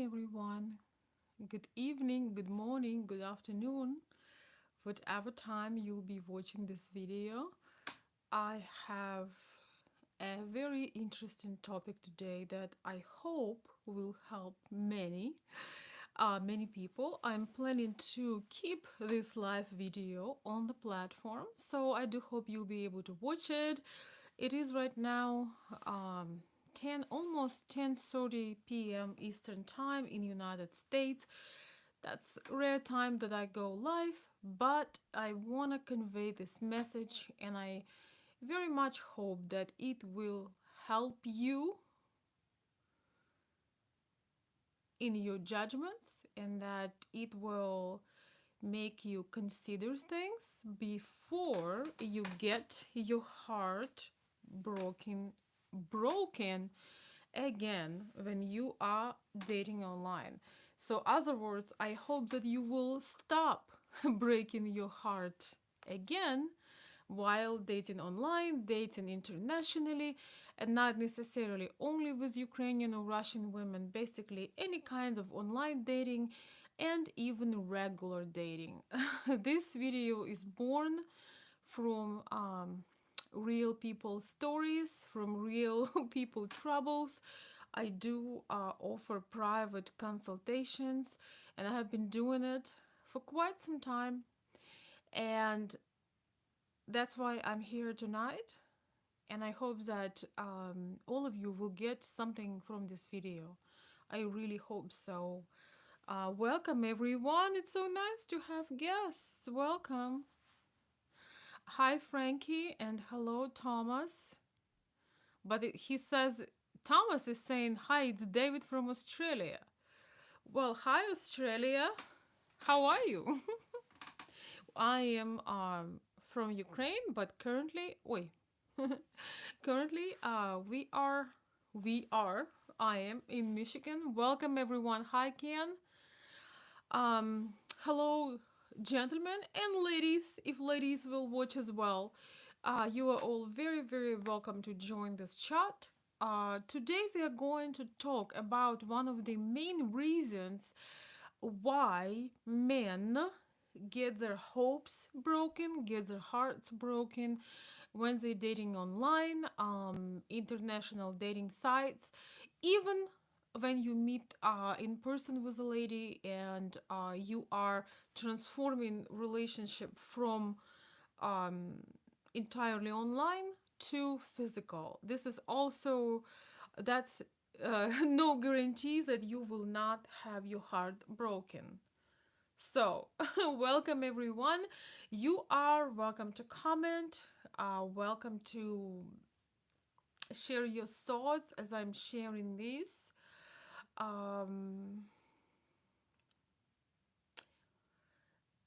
everyone. Good evening, good morning, good afternoon, whatever time you'll be watching this video. I have a very interesting topic today that I hope will help many people. I'm planning to keep this live video on the platform, so I do hope you'll be able to watch it. It is right now 10:30 p.m. Eastern Time in United States. That's rare time that I go live, but I want to convey this message, and I very much hope that it will help you in your judgments and that it will make you consider things before you get your heart broken again when you are dating online. So other words, I hope that you will stop breaking your heart again while dating online, dating internationally, and not necessarily only with Ukrainian or Russian women, basically any kind of online dating and even regular dating. This video is born from real people stories, from real people troubles. I do offer private consultations, and I have been doing it for quite some time, and that's why I'm here tonight. And I hope that all of you will get something from this video. I really hope so. Welcome everyone. It's so nice to have guests. Welcome. Hi Frankie, and hello Thomas. But he says, Thomas is saying, hi, it's David from Australia. Well, hi Australia. How are you? I am from Ukraine, but currently, currently I am in Michigan. Welcome everyone. Hi Ken. Hello gentlemen and ladies, if ladies will watch as well. You are all very, very welcome to join this chat. Today we are going to talk about one of the main reasons why men get their hopes broken, get their hearts broken when they're dating online, international dating sites, even when you meet in person with a lady and you are transforming relationship from entirely online to physical. This is also, that's no guarantees that you will not have your heart broken. So, welcome everyone. You are welcome to comment, welcome to share your thoughts as I'm sharing this.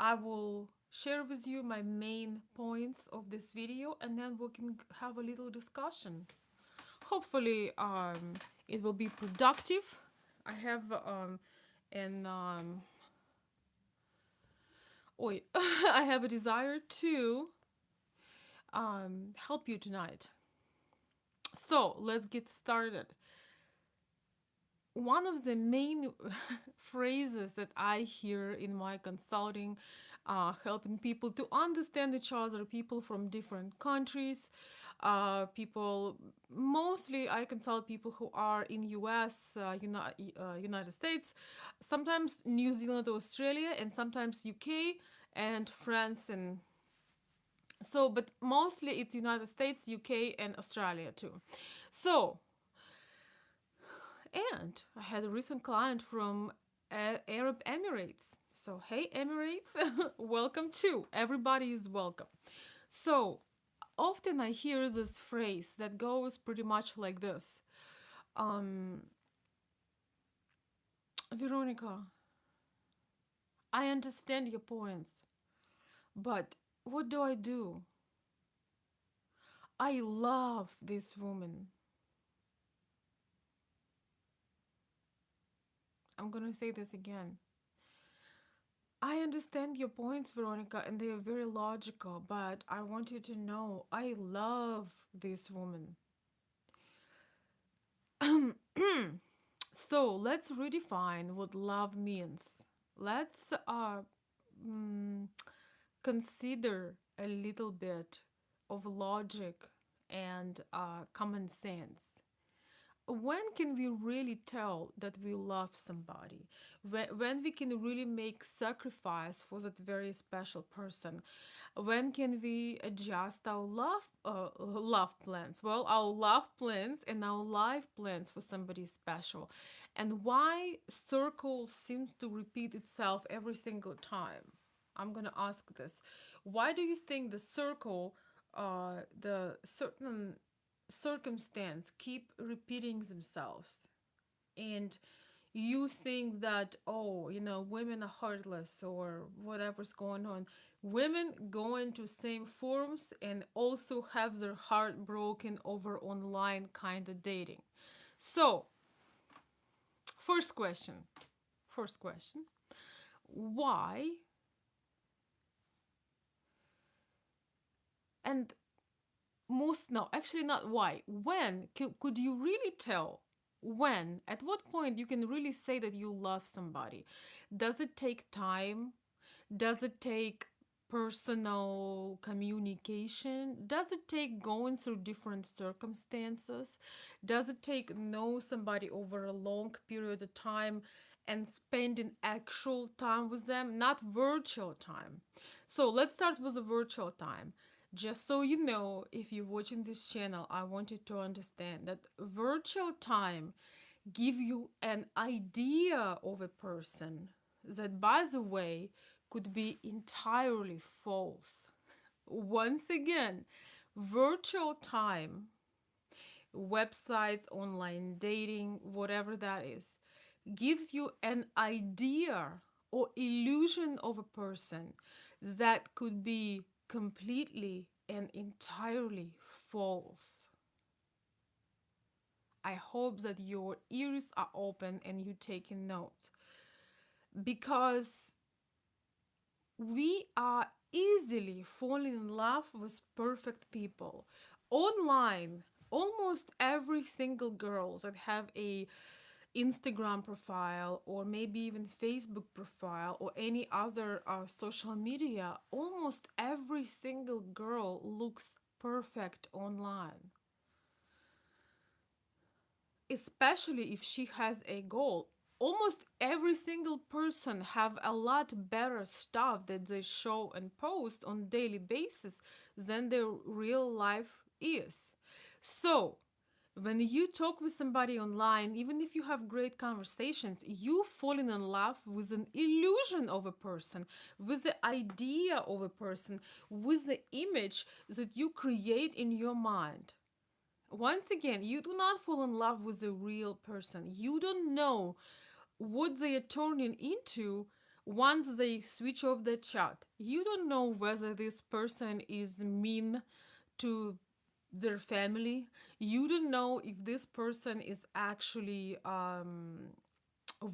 I will share with you my main points of this video, and then we can have a little discussion. Hopefully, it will be productive. I have I have a desire to help you tonight. So let's get started. One of the main phrases that I hear in my consulting, helping people to understand each other, people from different countries, people, mostly I consult people who are in US, United States, sometimes New Zealand or Australia, and sometimes UK and France, and so, but mostly it's United States, UK, and Australia too. So, and I had a recent client from Arab Emirates. So, hey, Emirates, welcome too. Everybody is welcome. So, often I hear this phrase that goes pretty much like this. Veronika, I understand your points, but what do I do? I love this woman. I'm gonna say this again. I understand your points, Veronika, and they are very logical, but I want you to know I love this woman. So let's redefine what love means. Let's consider a little bit of logic and common sense. When can we really tell that we love somebody? When we can really make sacrifice for that very special person? When can we adjust our love plans? Well, our love plans and our life plans for somebody special. And why circle seems to repeat itself every single time? I'm gonna ask this. Why do you think the circle, the certain circumstance keep repeating themselves? And you think that, oh, women are heartless or whatever's going on. Women go into same forums and also have their heart broken over online kind of dating. So, first question. First question. Why? And most, no, actually not why. When could you really tell? When, at what point you can really say that you love somebody? Does it take time? Does it take personal communication? Does it take going through different circumstances? Does it take know somebody over a long period of time and spending actual time with them, not virtual time? So let's start with the virtual time. Just so you know, if you're watching this channel, I want you to understand that virtual time give you an idea of a person that, by the way, could be entirely false. Once again, virtual time, websites, online dating, whatever that is, gives you an idea or illusion of a person that could be completely and entirely false. I hope that your ears are open and you're taking notes, because we are easily falling in love with perfect people online. Almost every single girl that have a Instagram profile or maybe even Facebook profile or any other social media, almost every single girl looks perfect online, especially if she has a goal. Almost every single person have a lot better stuff that they show and post on daily basis than their real life is. So when you talk with somebody online, even if you have great conversations, you falling in love with an illusion of a person, with the idea of a person, with the image that you create in your mind. Once again, you do not fall in love with a real person. You don't know what they are turning into once they switch off the chat. You don't know whether this person is mean to their family. You don't know if this person is actually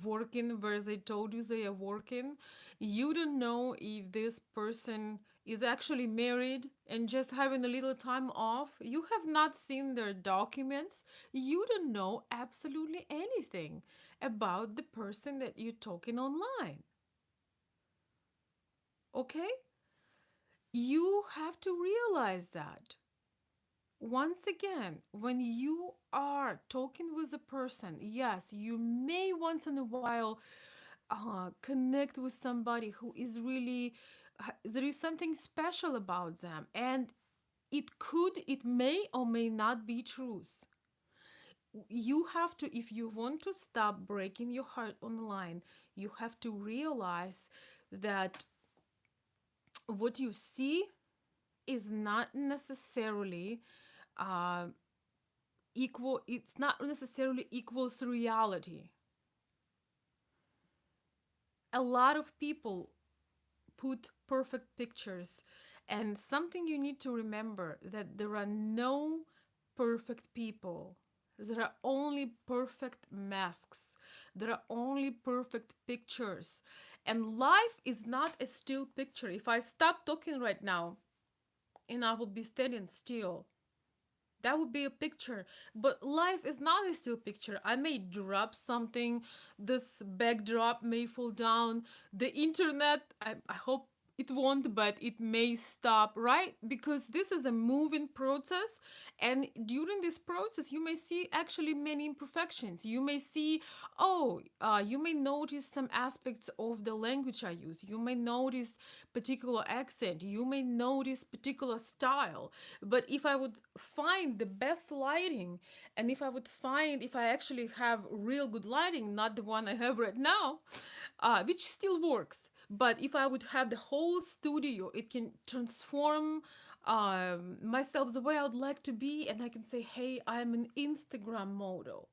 working where they told you they are working. You don't know if this person is actually married and just having a little time off. You have not seen their documents. You don't know absolutely anything about the person that you're talking online. Okay? You have to realize that. Once again, when you are talking with a person, yes, you may once in a while connect with somebody who is really, there is something special about them, and it may or may not be truth. You have to, if you want to stop breaking your heart online, you have to realize that what you see is not necessarily uh, equal, it's not necessarily equals reality. A lot of people put perfect pictures, and something you need to remember, that there are no perfect people. There are only perfect masks. There are only perfect pictures. And life is not a still picture. If I stop talking right now and I will be standing still, That would be a picture. But life is not a still picture. I may drop something, this backdrop may fall down, the internet, I hope it won't, but it may stop, right? Because this is a moving process. And during this process, you may see actually many imperfections. You may see, oh, you may notice some aspects of the language I use. You may notice particular accent. You may notice particular style. But if I would find the best lighting, and if I actually have real good lighting, not the one I have right now, which still works, but if I would have the whole studio, it can transform myself the way I would like to be, and I can say, hey, I'm an Instagram model.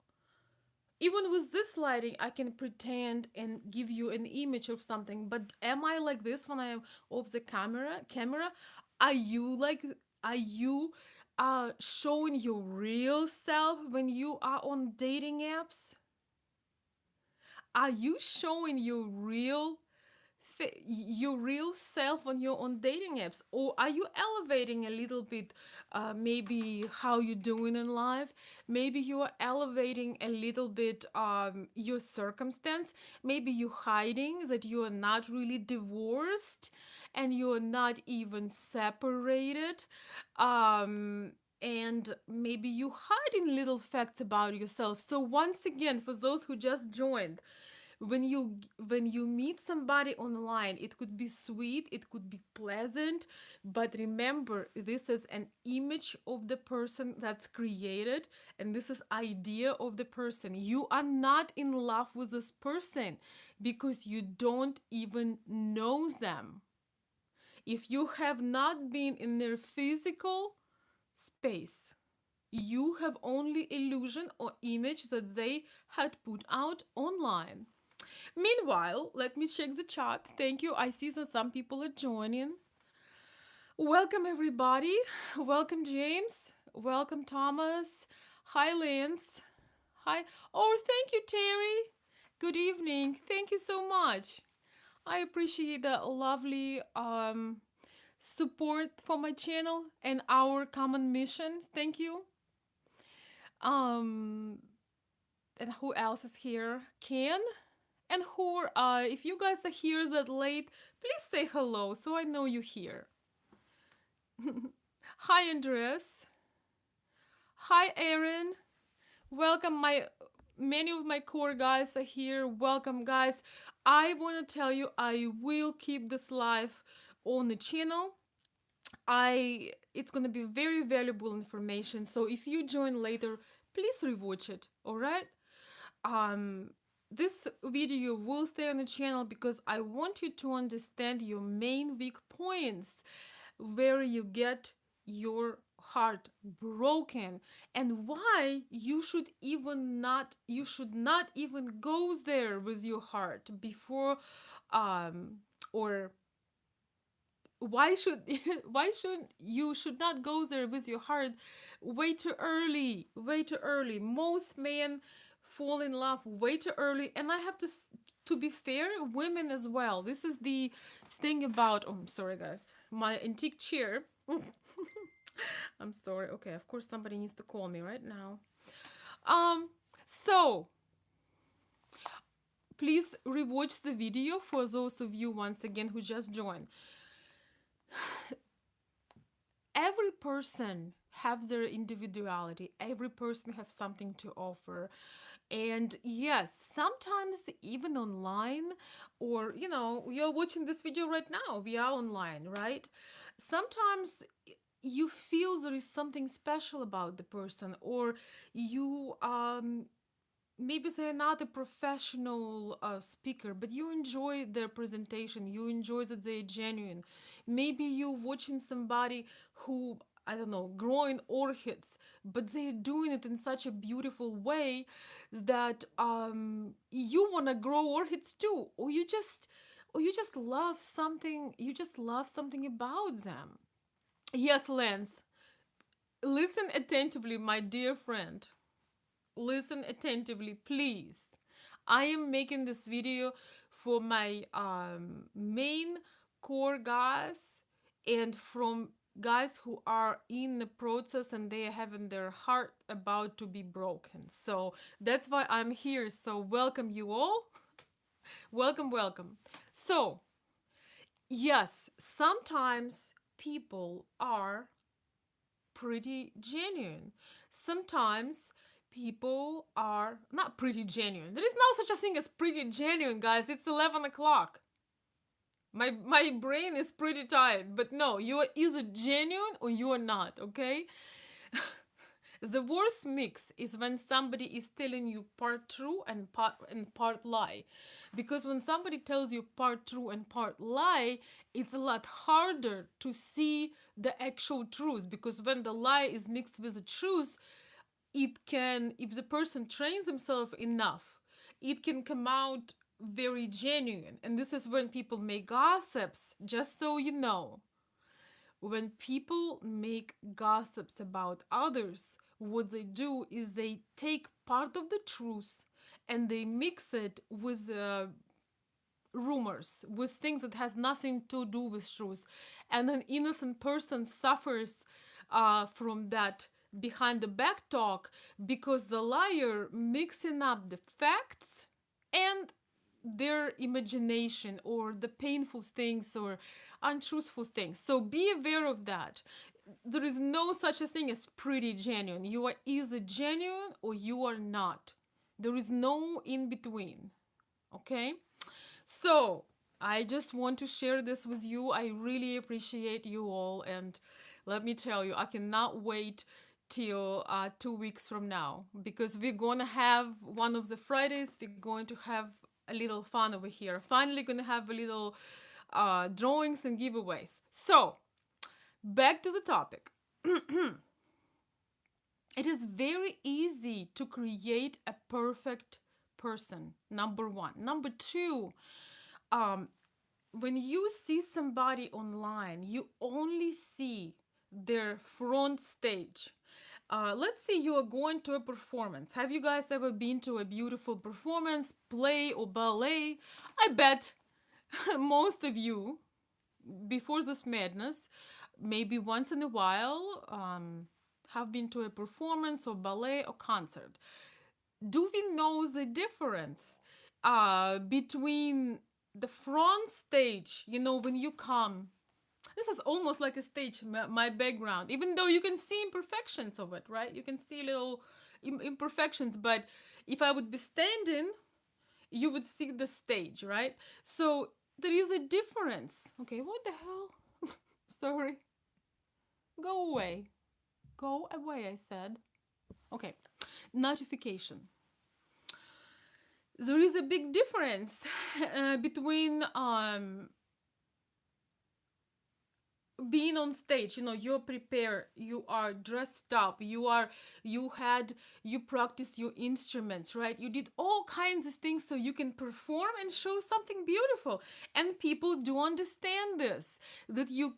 Even with this lighting, I can pretend and give you an image of something. But am I like this when I am off the camera? Are you like, are you showing your real self when you are on dating apps? Are you showing your real self when you're on dating apps, or are you elevating a little bit, maybe how you're doing in life? Maybe you are elevating a little bit your circumstance. Maybe you're hiding that you are not really divorced and you're not even separated, and maybe you hiding little facts about yourself. So once again, for those who just joined, when you meet somebody online, it could be sweet, it could be pleasant, but remember, this is an image of the person that's created, and this is idea of the person. You are not in love with this person because you don't even know them. If you have not been in their physical space, you have only illusion or image that they had put out online. Meanwhile, let me check the chat. Thank you. I see that some people are joining. Welcome, everybody. Welcome, James. Welcome, Thomas. Hi, Lance. Hi. Oh, thank you, Terry. Good evening. Thank you so much. I appreciate the lovely support for my channel and our common mission. Thank you. Um, and who else is here? Ken? And who, if you guys are here that late, please say hello so I know you're here. Hi, Andres. Hi, Aaron. Welcome, many of my core guys are here. Welcome, guys. I want to tell you, I will keep this live on the channel. It's gonna be very valuable information. So if you join later, please rewatch it. All right. This video will stay on the channel because I want you to understand your main weak points, where you get your heart broken, and why you should not even go there with your heart before, or why should not go there with your heart way too early. Most men fall in love way too early, and I have to be fair, women as well. This is the thing about, oh, I'm sorry guys, my antique chair. I'm sorry. Okay, of course somebody needs to call me right now. So please rewatch the video for those of you once again who just joined. Every person has their individuality. Every person has something to offer. And yes, sometimes even online, or you're watching this video right now, we are online, right? Sometimes you feel there is something special about the person, or you maybe they're not a professional speaker, but you enjoy their presentation, you enjoy that they're genuine. Maybe you're watching somebody who, I don't know, growing orchids, but they're doing it in such a beautiful way that you want to grow orchids too, or you just love something, about them. Yes, Lance, listen attentively, my dear friend. Listen attentively, please. I am making this video for my main core guys, and from guys who are in the process and they are having their heart about to be broken. So that's why I'm here. So welcome you all. Welcome, welcome. So, yes, sometimes people are pretty genuine. Sometimes people are not pretty genuine. There is no such a thing as pretty genuine, guys. It's 11 o'clock. My brain is pretty tired, but no, you are either genuine or you are not, okay? The worst mix is when somebody is telling you part true and part lie. Because when somebody tells you part true and part lie, it's a lot harder to see the actual truth, because when the lie is mixed with the truth, it can, if the person trains himself enough, it can come out very genuine. And this is when people make gossips, just so you know. When people make gossips about others, what they do is they take part of the truth and they mix it with rumors, with things that has nothing to do with truth, and an innocent person suffers from that behind the back talk, because the liar mixing up the facts and their imagination or the painful things or untruthful things. So be aware of that. There is no such a thing as pretty genuine. You are either genuine or you are not. There is no in between. Okay? So, I just want to share this with you. I really appreciate you all. And let me tell you, I cannot wait till 2 weeks from now, because we're going to have one of the Fridays, we're going to have a little fun over here. Finally, going to have a little drawings and giveaways. So, back to the topic. It is very easy to create a perfect person, number one. Number two, um, when you see somebody online, you only see their front stage. Let's say you are going to a performance. Have you guys ever been to a beautiful performance, play, or ballet? I bet most of you, before this madness, maybe once in a while, have been to a performance or ballet or concert. Do we know the difference between the front stage, when you come? This is almost like a stage, my background, even though you can see imperfections of it, right? You can see little imperfections, but if I would be standing, you would see the stage, right? So there is a difference. Okay, what the hell? Sorry. Go away. Go away, I said. Okay. Notification. There is a big difference between being on stage. You're prepared, you are dressed up, you practice your instruments, right? You did all kinds of things so you can perform and show something beautiful. And people do understand this, that you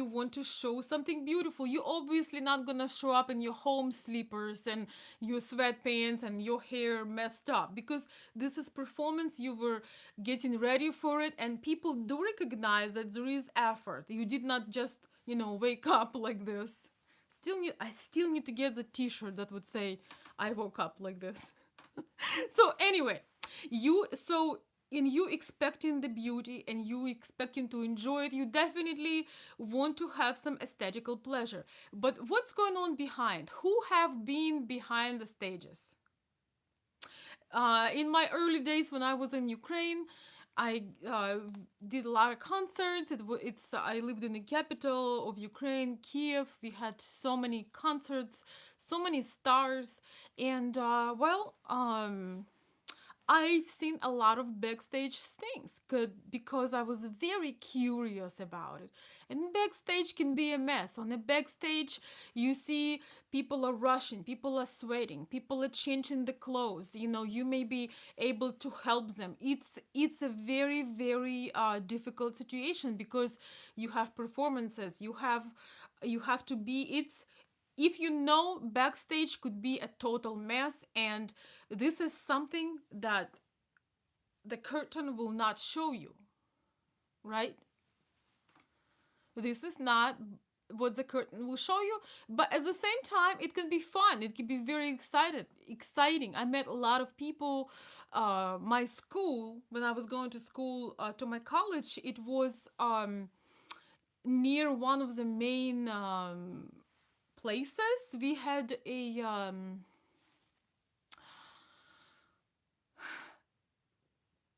want to show something beautiful. You're obviously not gonna show up in your home slippers and your sweatpants and your hair messed up, because this is performance. You were getting ready for it, and people do recognize that there is effort. You did not just wake up like this. I still need to get the t-shirt that would say I woke up like this. So anyway, in you expecting the beauty and you expecting to enjoy it, you definitely want to have some aesthetical pleasure. But what's going on behind? Who have been behind the stages? In my early days when I was in Ukraine, I did a lot of concerts. I lived in the capital of Ukraine, Kiev. We had so many concerts, so many stars, and I've seen a lot of backstage things because I was very curious about it. And backstage can be a mess. On a backstage, you see people are rushing, people are sweating, people are changing the clothes. You may be able to help them. It's a very, very difficult situation, because you have performances, you have to be. If backstage could be a total mess, and this is something that the curtain will not show you, right? This is not what the curtain will show you. But at the same time, it can be fun. It can be very exciting. I met a lot of people. My school, when I was going to school, to my college, it was near one of the main places. We had a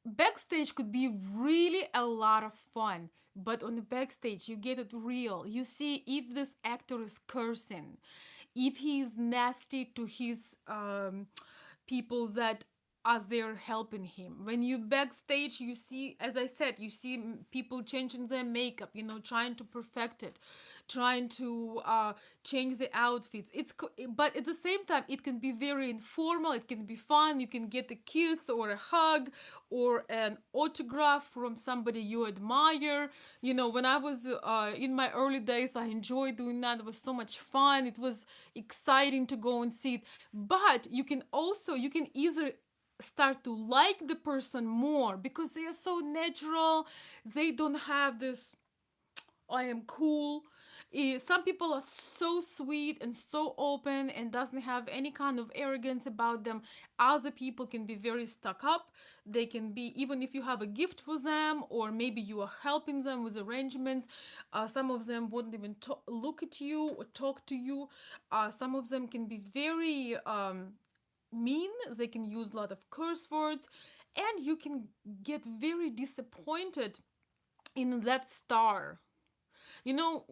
backstage could be really a lot of fun, but on the backstage you get it real. You see if this actor is cursing, if he is nasty to his people that as they're helping him. When you backstage, you see, as I said, you see people changing their makeup, trying to perfect it, trying to change the outfits. But at the same time, it can be very informal. It can be fun. You can get a kiss or a hug or an autograph from somebody you admire. When I was in my early days, I enjoyed doing that. It was so much fun. It was exciting to go and see it. But you can either start to like the person more because they are so natural. They don't have this I am cool. Some people are so sweet and so open and doesn't have any kind of arrogance about them. Other people can be very stuck up. They can be, even if you have a gift for them or maybe you are helping them with arrangements, some of them wouldn't even look at you or talk to you. Some of them can be very mean. They can use a lot of curse words, and you can get very disappointed in that star. you know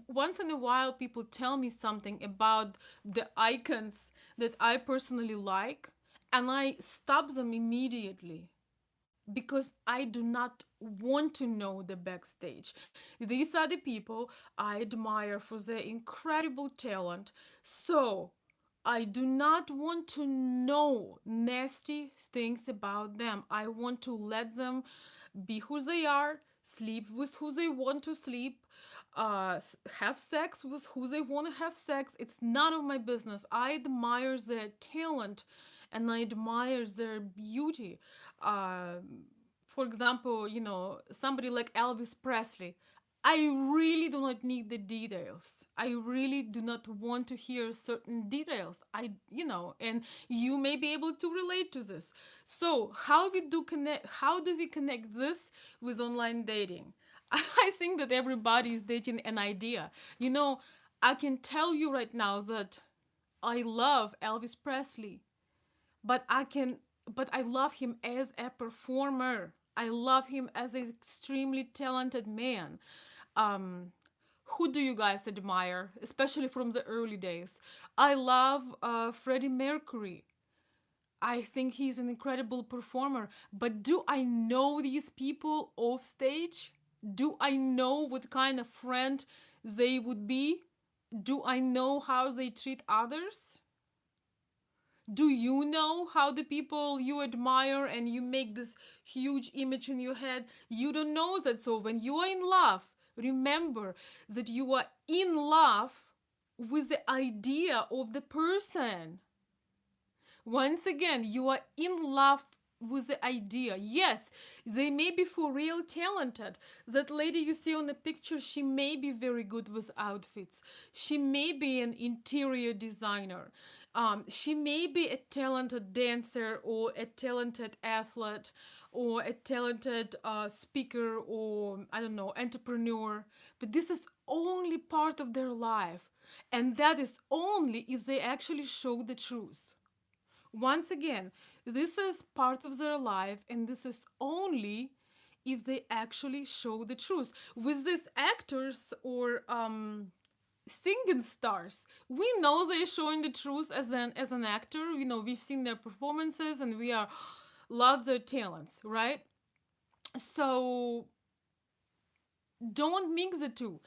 Once in a while people tell me something about the icons that I personally like, and I stop them immediately because I do not want to know the backstage. These are the people I admire for their incredible talent. So I do not want to know nasty things about them. I want to let them be who they are, sleep with who they want to sleep, have sex with who they want to have sex. It's none of my business. I admire their talent and I admire their beauty. For example, somebody like Elvis Presley. I really do not need the details. I really do not want to hear certain details. And you may be able to relate to this. So, how do we connect this with online dating? I think that everybody is dating an idea. I can tell you right now that I love Elvis Presley, but I love him as a performer. I love him as an extremely talented man. Um, who do you guys admire, especially from the early days? I love Freddie Mercury. I think he's an incredible performer. But do I know these people off stage? Do I know what kind of friend they would be? Do I know how they treat others? Do you know how the people you admire and you make this huge image in your head? You don't know that. So when you are in love, remember that you are in love with the idea of the person. Once again, you are in love with the idea. Yes, they may be for real talented. That lady you see on the picture, she may be very good with outfits. She may be an interior designer. She may be a talented dancer or a talented athlete or a talented speaker or, I don't know, entrepreneur. But this is only part of their life. And that is only if they actually show the truth. Once again, this is part of their life, and this is only if they actually show the truth. With these actors or singing stars, we know they're showing the truth as an actor. We've seen their performances, and we are love their talents, right? So don't mix the two.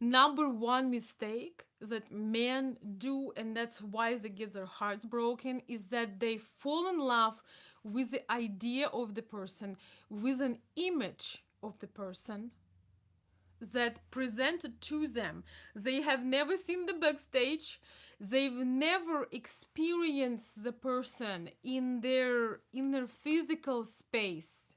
Number one mistake that men do, and that's why they get their hearts broken, is that they fall in love with the idea of the person, with an image of the person that presented to them. They have never seen the backstage. They've never experienced the person in their physical space.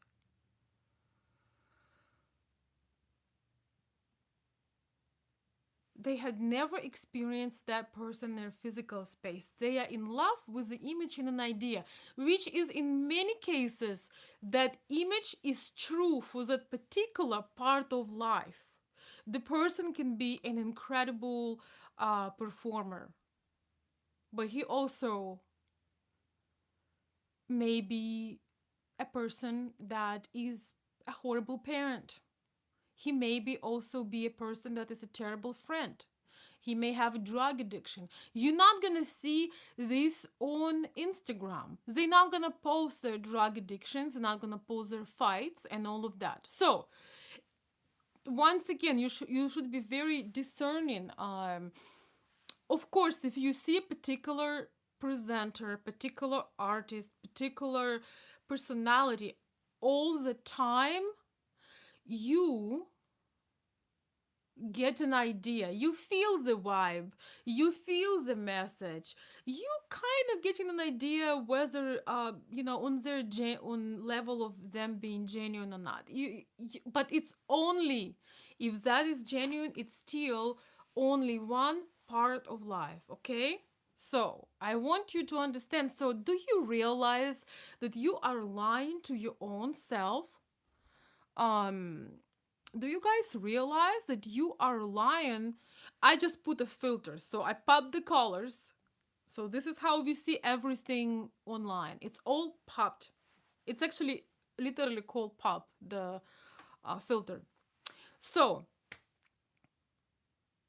they had never experienced that person in their physical space. They are in love with the image and an idea, which is in many cases that image is true for that particular part of life. The person can be an incredible performer, but he also may be a person that is a horrible parent. He may be also be a person that is a terrible friend. He may have a drug addiction. You're not gonna see this on Instagram. They're not gonna post their drug addictions, they're not gonna post their fights and all of that. So once again, you should be very discerning. Of course, if you see a particular presenter, particular artist, particular personality all the time, you get an idea, you feel the vibe, you feel the message, you kind of getting an idea whether on their on level of them being genuine or not. But it's only if that is genuine, it's still only one part of life, okay? So I want you to understand. So do you realize that you are lying to your own self? um do you guys realize that you are lying? I just put a filter, so I popped the colors. So this is how we see everything online. It's all popped. It's actually literally called pop, the filter. So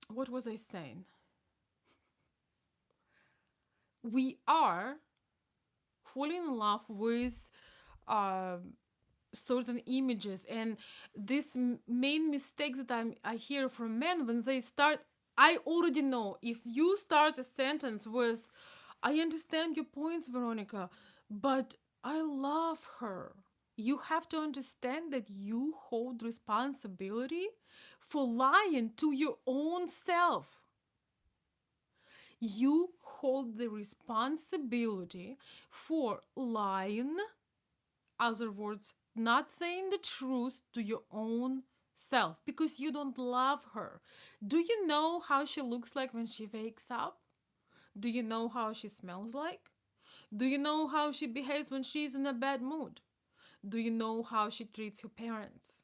what was I saying? We are falling in love with uh, certain images, and this main mistakes that I hear from men when they start. I already know, if you start a sentence with, I understand your points, Veronica, but I love her, you have to understand that you hold responsibility for lying to your own self. You hold the responsibility for lying, other words, not saying the truth to your own self because you don't love her. Do you know how she looks like when she wakes up? Do you know how she smells like? Do you know how she behaves when she's in a bad mood? Do you know how she treats her parents?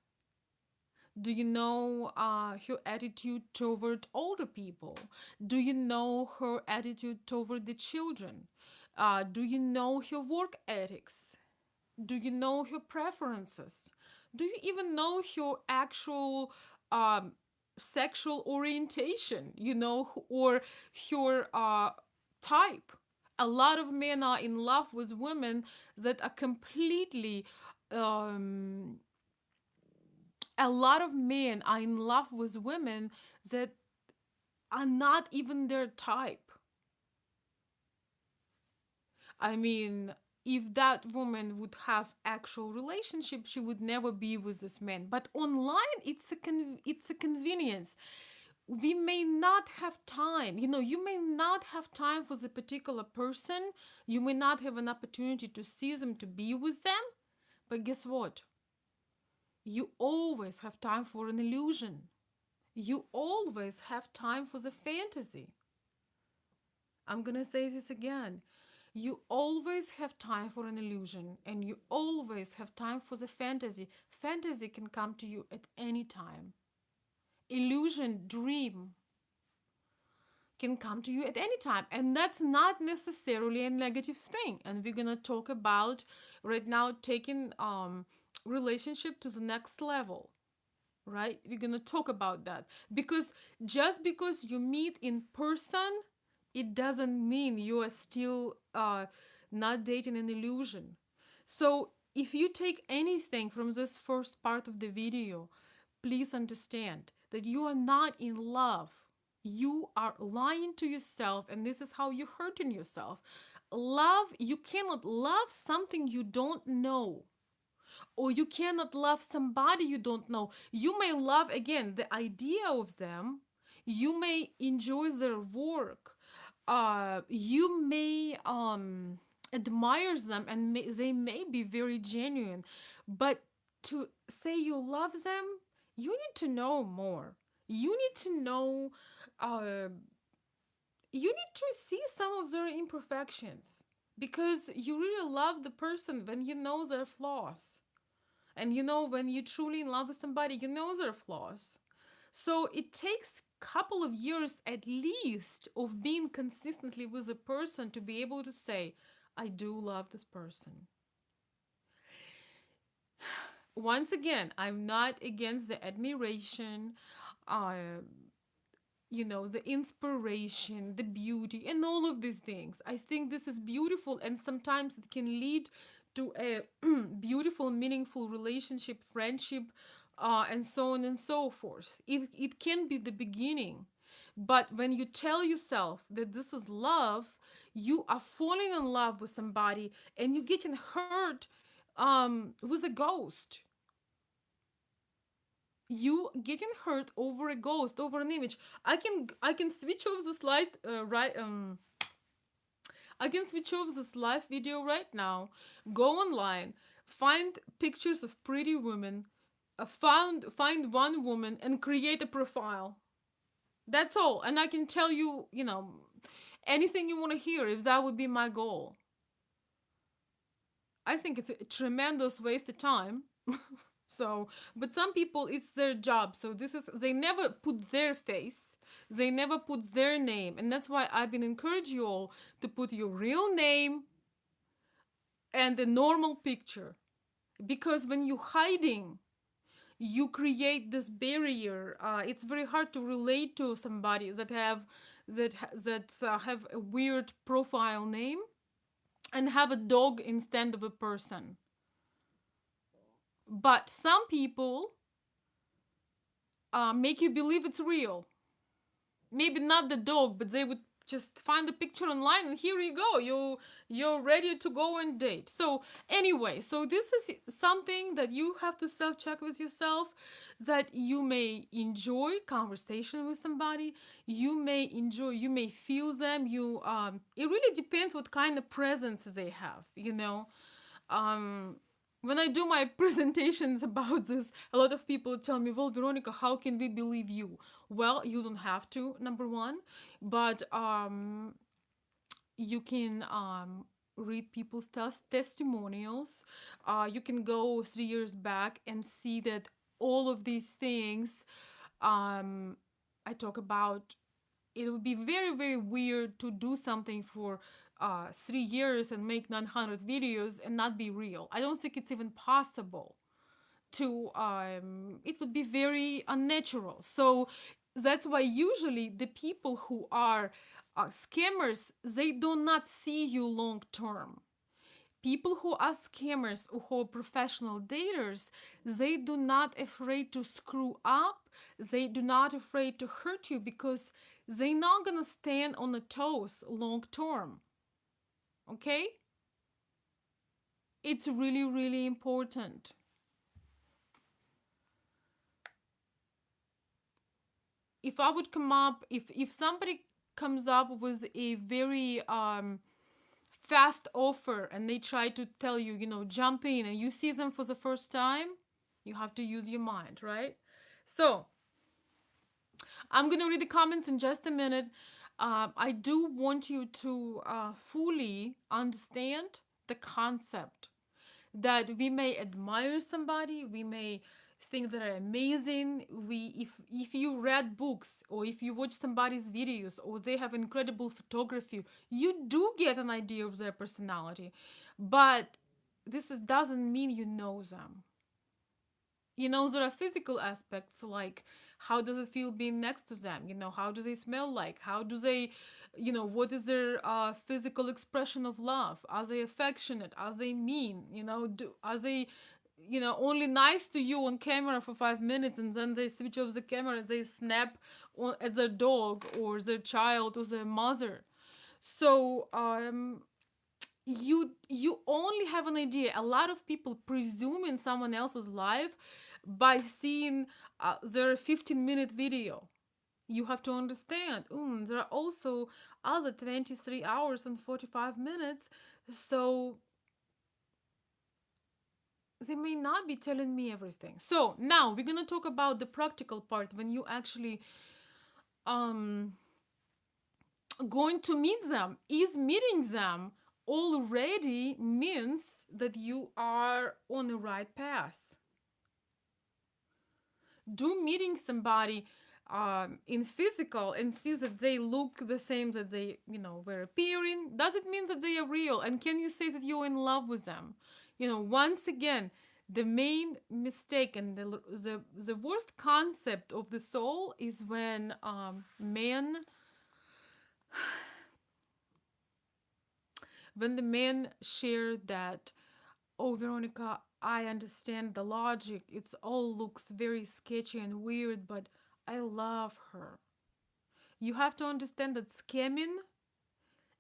Do you know her attitude toward older people? Do you know her attitude toward the children? Do you know her work ethics? Do you know her preferences? Do you even know her actual um, sexual orientation, or her type? A lot of men are in love with women that are completely. A lot of men are in love with women that are not even their type. I mean, if that woman would have actual relationship, she would never be with this man. But online, it's a convenience. We may not have time. You may not have time for the particular person. You may not have an opportunity to see them, to be with them. But guess what? You always have time for an illusion. You always have time for the fantasy. I'm gonna say this again. You always have time for an illusion, and you always have time for the fantasy. Fantasy can come to you at any time. Illusion, dream can come to you at any time, and that's not necessarily a negative thing. And we're gonna talk about right now taking relationship to the next level, right? We're gonna talk about that, because just because you meet in person, it doesn't mean you are still not dating an illusion. So if you take anything from this first part of the video, please understand that you are not in love. You are lying to yourself, and this is how you're hurting yourself. You cannot love something you don't know, or you cannot love somebody you don't know. You may love, again, the idea of them. You may enjoy their work. You may admire them, and they may be very genuine. But to say you love them, you need to know more. You need to know uh, you need to see some of their imperfections, because you really love the person when you know their flaws. And when you truly in love with somebody, you know their flaws. So it takes couple of years at least of being consistently with a person to be able to say, I do love this person. Once again, I'm not against the admiration, uh, the inspiration, the beauty, and all of these things. I think this is beautiful, and sometimes it can lead to a beautiful, meaningful relationship, friendship, and so on and so forth. It can be the beginning. But when you tell yourself that this is love, you are falling in love with somebody and you're getting hurt with a ghost. You getting hurt over a ghost, over an image. I can switch off this light right I can switch off this live video right now, go online, find pictures of pretty women, find one woman and create a profile. That's all. And I can tell you, anything you want to hear if that would be my goal. I think it's a tremendous waste of time. So, but some people, it's their job. So they never put their face, they never put their name. And that's why I've been encouraging you all to put your real name and a normal picture. Because when you're hiding, you create this barrier. It's very hard to relate to somebody that have a weird profile name and have a dog instead of a person. But some people make you believe it's real. Maybe not the dog, but they would just find the picture online and here you go. You're ready to go and date. So anyway, so this is something that you have to self-check with yourself, that you may enjoy conversation with somebody, you may feel them, it really depends what kind of presence they have. um when I do my presentations about this, a lot of people tell me, well, Veronika, how can we believe you? Well, you don't have to, number one, but you can read people's testimonials. You can go 3 years back and see that all of these things I talk about. It would be very, very weird to do something for 3 years and make 900 videos and not be real. I don't think it's even possible to, it would be very unnatural. So that's why usually the people who are scammers, they do not see you long term. People who are scammers or who are professional daters, they do not afraid to screw up, they do not afraid to hurt you, because they not gonna stand on the toes long term. Okay, it's really, really important. If I would come up, if somebody comes up with a very fast offer and they try to tell you, jump in, and you see them for the first time, you have to use your mind, right? So I'm gonna read the comments in just a minute. I do want you to fully understand the concept that we may admire somebody, we may think that are amazing. If you read books or if you watch somebody's videos or they have incredible photography, you do get an idea of their personality, but doesn't mean you know them. There are physical aspects, like how does it feel being next to them, how do they smell, like how do they, what is their physical expression of love, are they affectionate, are they mean, are they only nice to you on camera for 5 minutes and then they switch off the camera and they snap at their dog or their child or their mother. So you only have an idea. A lot of people presume in someone else's life by seeing their 15-minute video. You have to understand, there are also other 23 hours and 45 minutes, so they may not be telling me everything. So now we're gonna talk about the practical part when you actually um going to meet them, is meeting them already means that you are on the right path. Do meeting somebody in physical and see that they look the same that they, were appearing, does it mean that they are real? And can you say that you're in love with them? Once again, the main mistake and the worst concept of the soul is when the men share that, oh, Veronica, I understand the logic. It's all looks very sketchy and weird, but I love her. You have to understand that scamming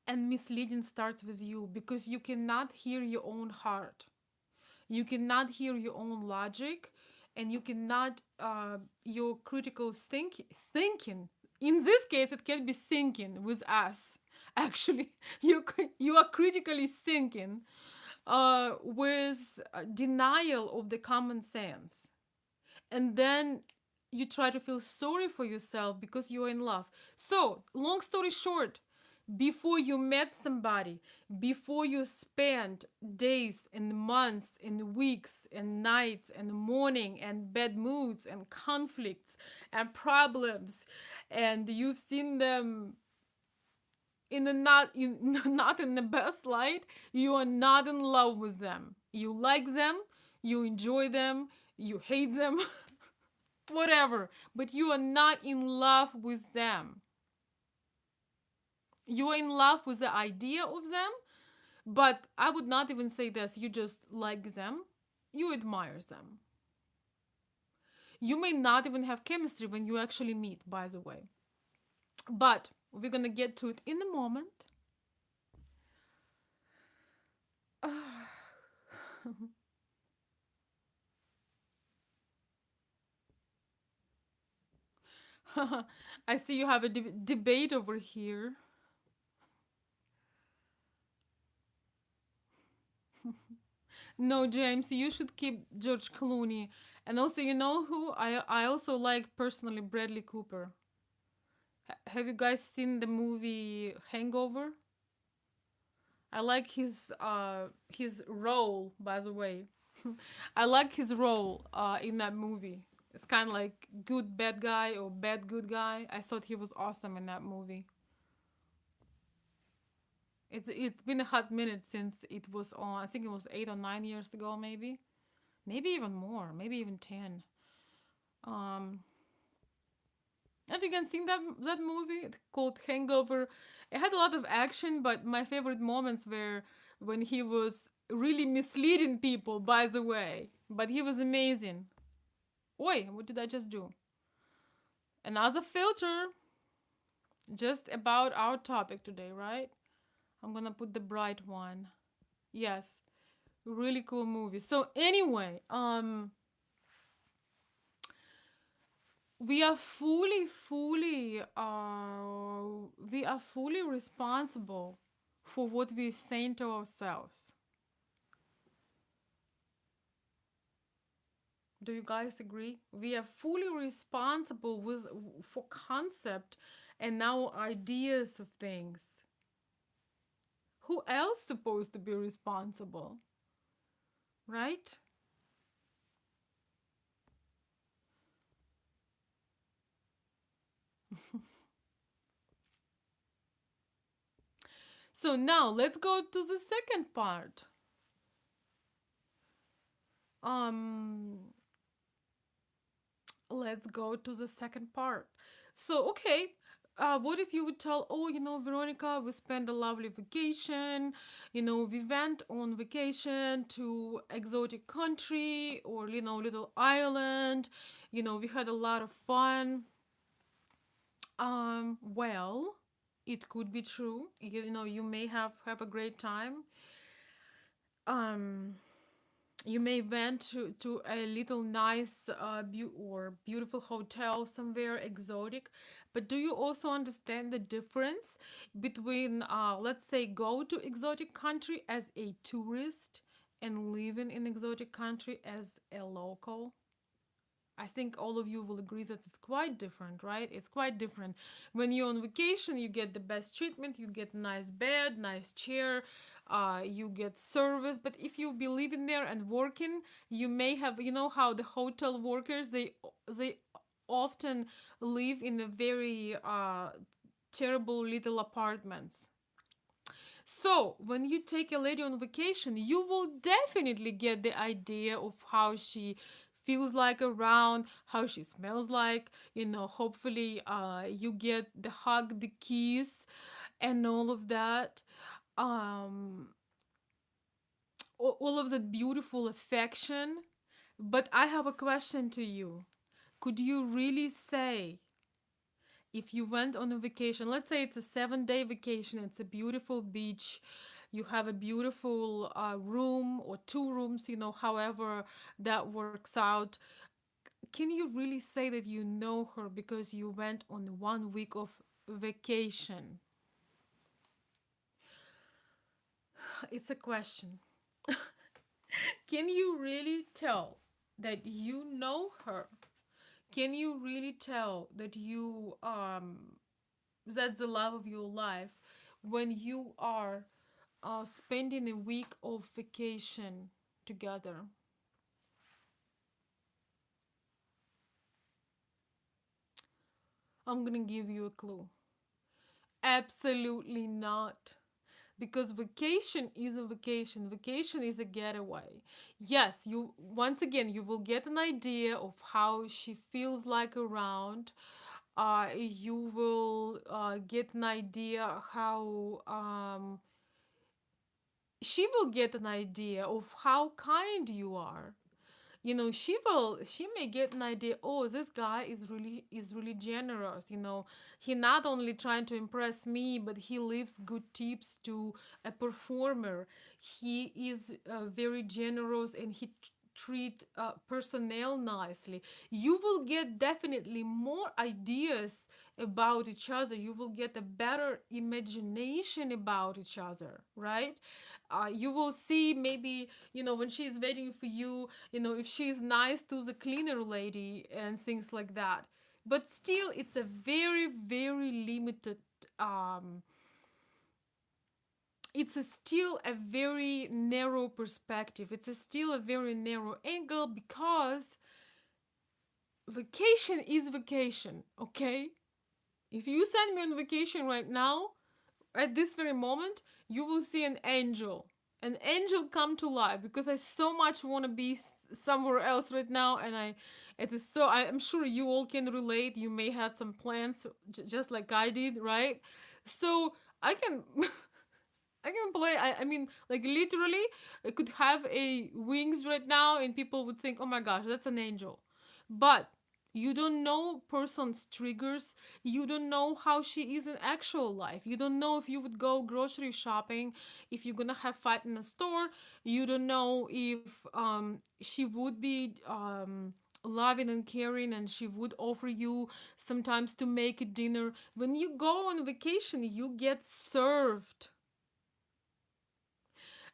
and misleading starts with you because you cannot hear your own heart. You cannot hear your own logic, and you cannot your critical thinking. In this case, it can be thinking with us. Actually, you are critically thinking with denial of the common sense, and then you try to feel sorry for yourself because you're in love. So, long story short, before you met somebody, before you spent days and months and weeks and nights and morning and bad moods and conflicts and problems, and you've seen them in the not in the best light, you are not in love with them. You like them, you enjoy them, you hate them, whatever, but you are not in love with them. You are in love with the idea of them, but I would not even say this. You just like them, you admire them. You may not even have chemistry when you actually meet, by the way. But we're gonna get to it in a moment. I see you have a debate over here. No, James, you should keep George Clooney. And also, you know who? I also like personally Bradley Cooper. Have you guys seen the movie Hangover? I like his role, by the way. I like his role in that movie. It's kind of like good bad guy or bad good guy. I thought he was awesome in that movie. It's been a hot minute since it was on. I think it was 8 or 9 years ago, maybe even more, maybe even 10. Um, have you guys seen that movie called Hangover? It had a lot of action, but my favorite moments were when he was really misleading people. By the way, but he was amazing. Oi, what did I just do? Another filter, just about our topic today, right? I'm gonna put the bright one. Yes, really cool movie. So anyway, we are fully responsible for what we say to ourselves. Do you guys agree? We are fully responsible for concept and our ideas of things. Who else supposed to be responsible? Right? So now let's go to the second part. Um let's go to the second part. So, okay, what if you would tell, oh, Veronica, we spent a lovely vacation. We went on vacation to exotic country or, little island. We had a lot of fun. Well, it could be true. You may have a great time. Um, you may went to a little nice or beautiful hotel somewhere exotic, but do you also understand the difference between let's say go to exotic country as a tourist and living in exotic country as a local? I think all of you will agree that it's quite different, right? It's quite different. When you're on vacation, you get the best treatment, you get nice bed, nice chair, you get service. But if you be living there and working, you may have, you know how the hotel workers, they often live in a very terrible little apartments. So, when you take a lady on vacation, you will definitely get the idea of how she feels like around, how she smells like, hopefully you get the hug, the kiss, and all of that. Um, all of that beautiful affection. But I have a question to you. Could you really say if you went on a vacation, let's say it's a 7 day vacation, it's a beautiful beach, you have a beautiful room or two rooms, however that works out. Can you really say that you know her because you went on 1 week of vacation? It's a question. Can you really tell that you know her? Can you really tell that that's the love of your life when you are spending a week of vacation together? I'm gonna give you a clue. Absolutely not. Because vacation is a vacation. Vacation is a getaway. Yes, you once again you will get an idea of how she feels like around. You will get an idea how she will get an idea of how kind you are. She may get an idea, oh, this guy is really generous. He not only trying to impress me, but he leaves good tips to a performer. He is very generous, and he treat personnel nicely. You will get definitely more ideas about each other. You will get a better imagination about each other, right? You will see, maybe, when she's waiting for you, if she's nice to the cleaner lady and things like that. But still, it's a very, very limited, um, still a very narrow perspective. Still a very narrow angle, because vacation is vacation, okay? If you send me on vacation right now, at this very moment, you will see an angel come to life, because I so much want to be somewhere else right now. And I'm sure you all can relate. You may have some plans, just like I did, right? So I can I can play. I mean, like, literally, I could have a wings right now, and people would think, "Oh my gosh, that's an angel," but you don't know person's triggers. You don't know how she is in actual life. You don't know if you would go grocery shopping, if you're gonna have fight in a store. You don't know if she would be loving and caring, and she would offer you sometimes to make a dinner. When you go on vacation, you get served.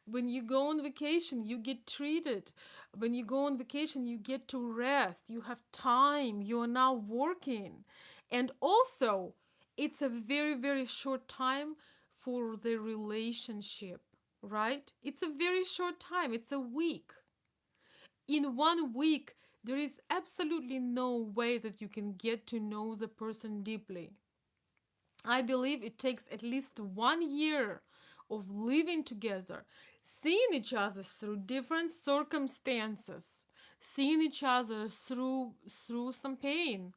When you go on vacation, you get treated. When you go on vacation, you get to rest. You have time. You are now working. And also, it's a very, very short time for the relationship, right? It's a very short time. It's a week. In 1 week, there is absolutely no way that you can get to know the person deeply. I believe it takes at least 1 year of living together, seeing each other through different circumstances, seeing each other through some pain,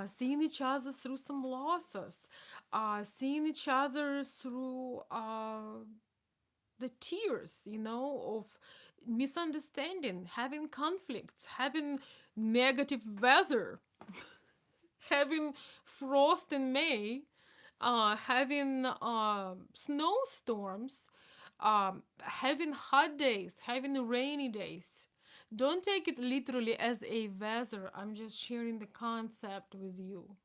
seeing each other through some losses, seeing each other through the tears, of misunderstanding, having conflicts, having negative weather, having frost in May, having snowstorms, having hot days, having rainy days. Don't take it literally as a weather. I'm just sharing the concept with you,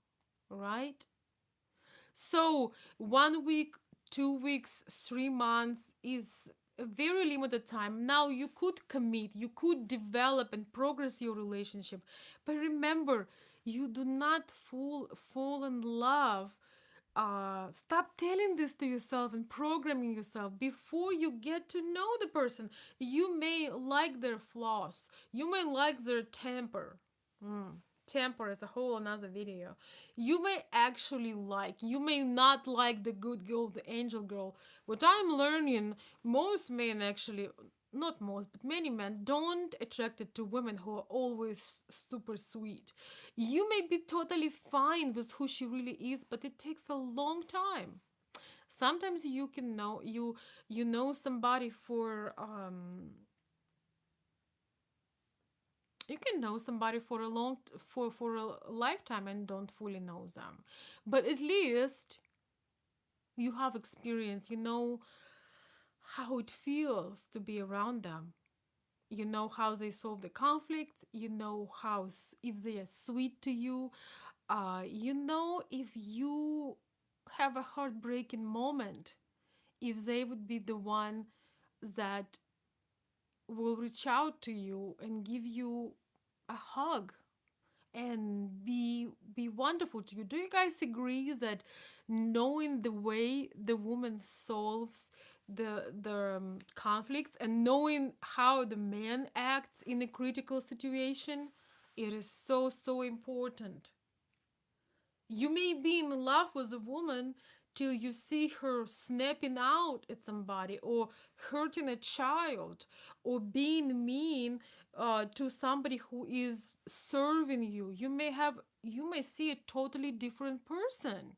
right? So 1 week, 2 weeks, 3 months is a very limited time. Now you could commit, you could develop and progress your relationship. But remember, you do not fall in love. Stop telling this to yourself and programming yourself before you get to know the person. You may like their flaws, you may like their temper. Temper is a whole another video. You may actually like, you may not like the good girl, the angel girl. What I'm learning, most men actually, not most, but many men don't attracted to women who are always super sweet. You may be totally fine with who she really is, but it takes a long time. Sometimes you can know you know somebody for you can know somebody for a long for a lifetime and don't fully know them, but at least you have experience. You know how it feels to be around them. You know how they solve the conflict. You know how if they are sweet to you. You know if you have a heartbreaking moment, if they would be the one that will reach out to you and give you a hug and be wonderful to you. Do you guys agree that knowing the way the woman solves the conflicts and knowing how the man acts in a critical situation, it is so important. You may be in love with a woman till you see her snapping out at somebody or hurting a child or being mean to somebody who is serving you. You may see a totally different person.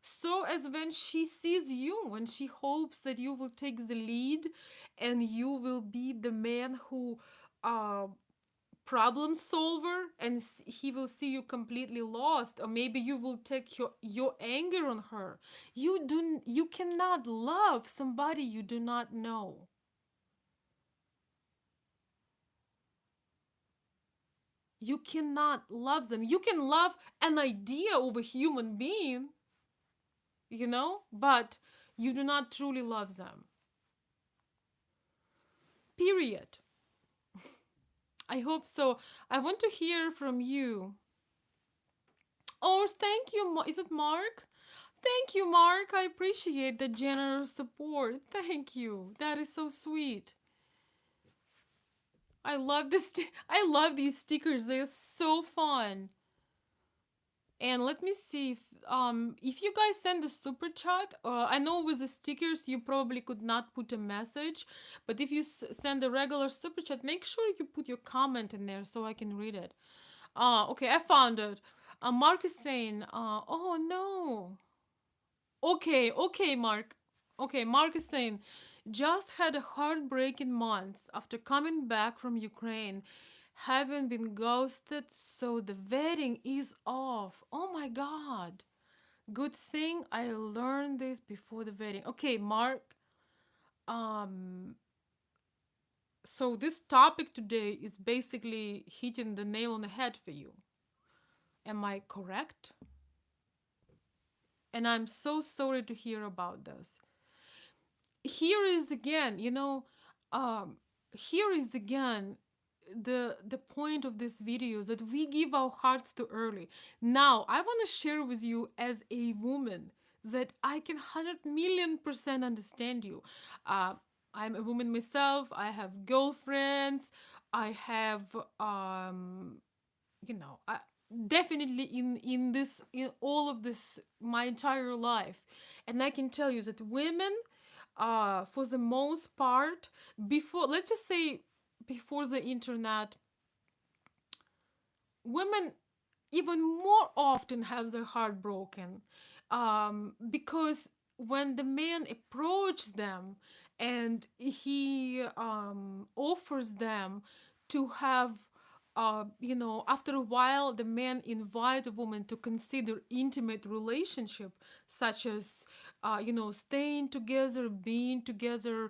So as when she sees you, when she hopes that you will take the lead and you will be the man who uh, problem solver, and he will see you completely lost, or maybe you will take your anger on her. You cannot love somebody you do not know. You cannot love them. You can love an idea of a human being, but you do not truly love them, period. I hope so. I want to hear from you. Oh, thank you. Is it Mark? Thank you, Mark. I appreciate the generous support. Thank you. That is so sweet. I love this. I love these stickers. They're so fun. And let me see if you guys send a super chat. I know with the stickers you probably could not put a message, but if you send a regular super chat, make sure you put your comment in there so I can read it. Okay, I found it. Mark is saying, oh no. Okay, Mark. Okay, Mark is saying, just had a heartbreaking month after coming back from Ukraine, having been ghosted, so the wedding is off. Oh my god. Good thing I learned this before the wedding. Okay, Mark. Um so this topic today is basically hitting the nail on the head for you. Am I correct? And I'm so sorry to hear about this. Here is again, here is again the point of this video is that we give our hearts too early. Now, I want to share with you as a woman that I can 100 million% understand you. Uh, I'm a woman myself. I have girlfriends. I have I, definitely in all of this my entire life, and I can tell you that women, for the most part, before, let's just say, before the internet, women even more often have their heart broken, because when the man approaches them and he offers them to have, after a while, the man invite a woman to consider intimate relationship, such as, staying together, being together.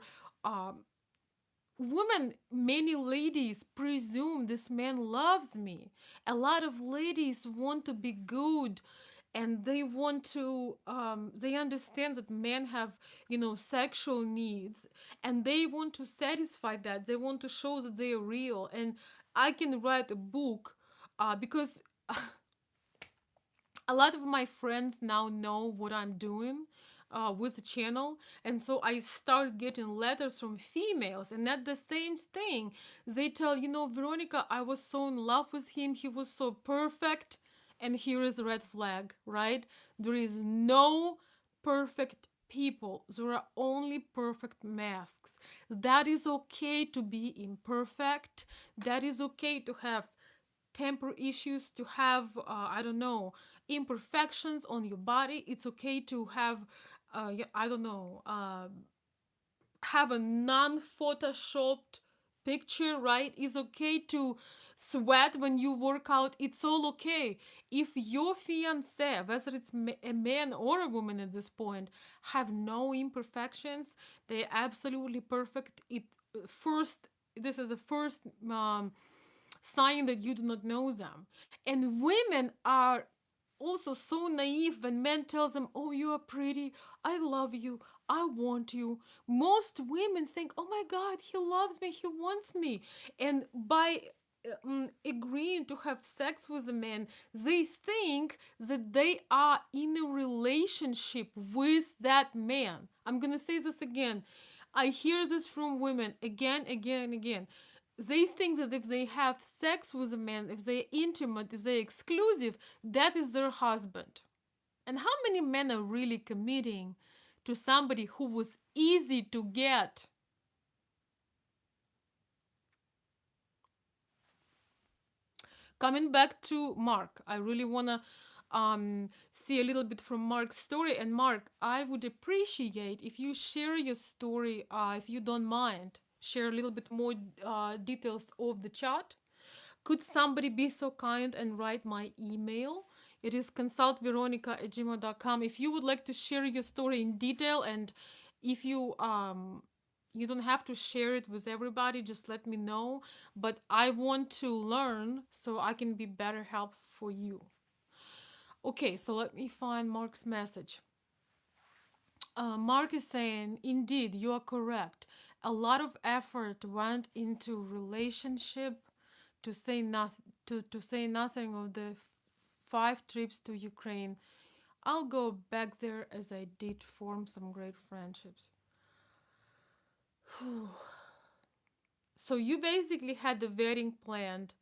Women, many ladies presume this man loves me. A lot of ladies want to be good and they want to they understand that men have, sexual needs, and they want to satisfy that. They want to show that they are real. And I can write a book, because a lot of my friends now know what I'm doing with the channel, and so I start getting letters from females, and at the same thing, they tell, Veronica, I was so in love with him, he was so perfect, and here is a red flag, right? There is no perfect people. There are only perfect masks. That is okay to be imperfect. That is okay to have temper issues, to have, I don't know, imperfections on your body. It's okay to have, I don't know, have a non-photoshopped picture, right? It's okay to sweat when you work out. It's all okay. If your fiance, whether it's a man or a woman at this point, have no imperfections, they're absolutely perfect. First, this is the first sign that you do not know them. And women are also so naive when men tells them, oh, you are pretty, I love you, I want you. Most women think, oh my god, he loves me, he wants me. And by agreeing to have sex with a man, they think that they are in a relationship with that man. I'm gonna say this again. I hear this from women again, again, and again. They think that if they have sex with a man, if they're intimate, if they're exclusive, that is their husband. And how many men are really committing to somebody who was easy to get? Coming back to Mark, I really want to see a little bit from Mark's story. And Mark, I would appreciate if you share your story, if you don't mind, share a little bit more details of the chat. Could somebody be so kind and write my email? It is consultveronica@gmail.com. If you would like to share your story in detail, and if you don't have to share it with everybody, just let me know. But I want to learn so I can be better help for you. Okay, so let me find Mark's message. Mark is saying, indeed, you are correct. A lot of effort went into relationship, to say nothing of the 5 trips to Ukraine. I'll go back there as I did form some great friendships. So you basically had the wedding planned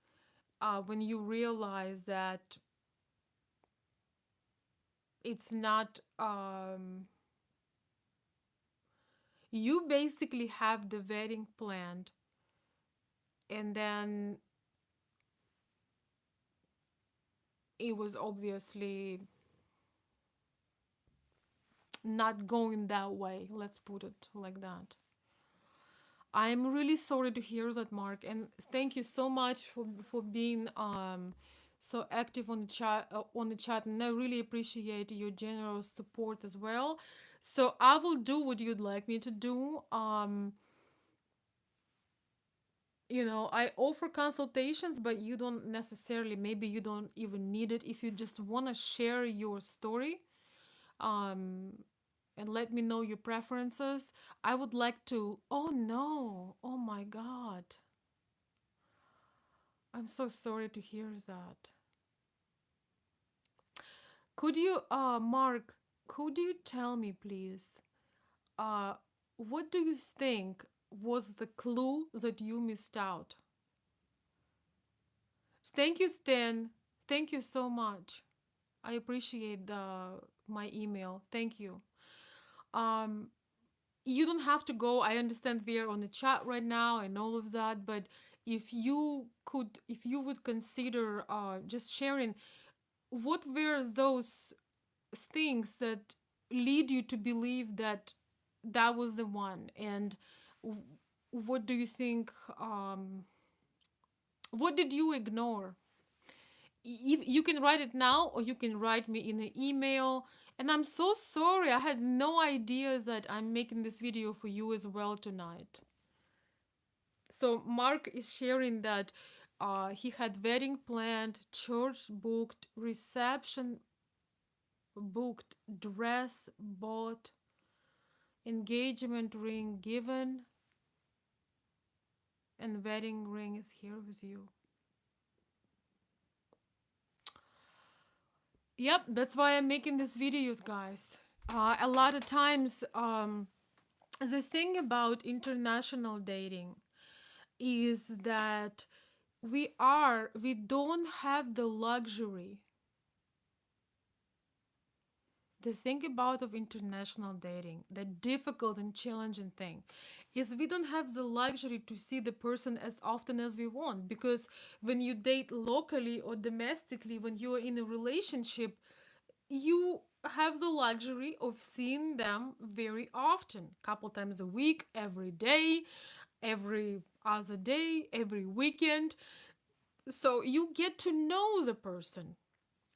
when you realize that it's not. You basically have the wedding planned, and then it was obviously not going that way. Let's put it like that. I'm really sorry to hear that, Mark, and thank you so much for being so active on the chat, and I really appreciate your generous support as well. So I will do what you'd like me to do. I offer consultations, but you don't necessarily, maybe you don't even need it. If you just want to share your story, um, and let me know your preferences. I would like to. Oh no! Oh my god! I'm so sorry to hear that. Could you, Mark? Could you tell me, please? Uh, what do you think was the clue that you missed out? Thank you, Stan. Thank you so much. I appreciate my email. Thank you. Um, you don't have to go. I understand we are on the chat right now and all of that, but if you would consider just sharing, what were those things that lead you to believe that that was the one, and what do you think? What did you ignore? You can write it now, or you can write me in an email. And I'm so sorry, I had no idea that I'm making this video for you as well tonight. So Mark is sharing that he had wedding planned, church booked, reception. booked, dress bought, engagement ring given, and wedding ring is here with you. Yep, that's why I'm making these videos, guys. A lot of times, the thing about international dating is that we don't have the luxury. The thing about of international dating, the difficult and challenging thing, is we don't have the luxury to see the person as often as we want, because when you date locally or domestically, when you are in a relationship, you have the luxury of seeing them very often, couple times a week, every day, every other day, every weekend. So you get to know the person.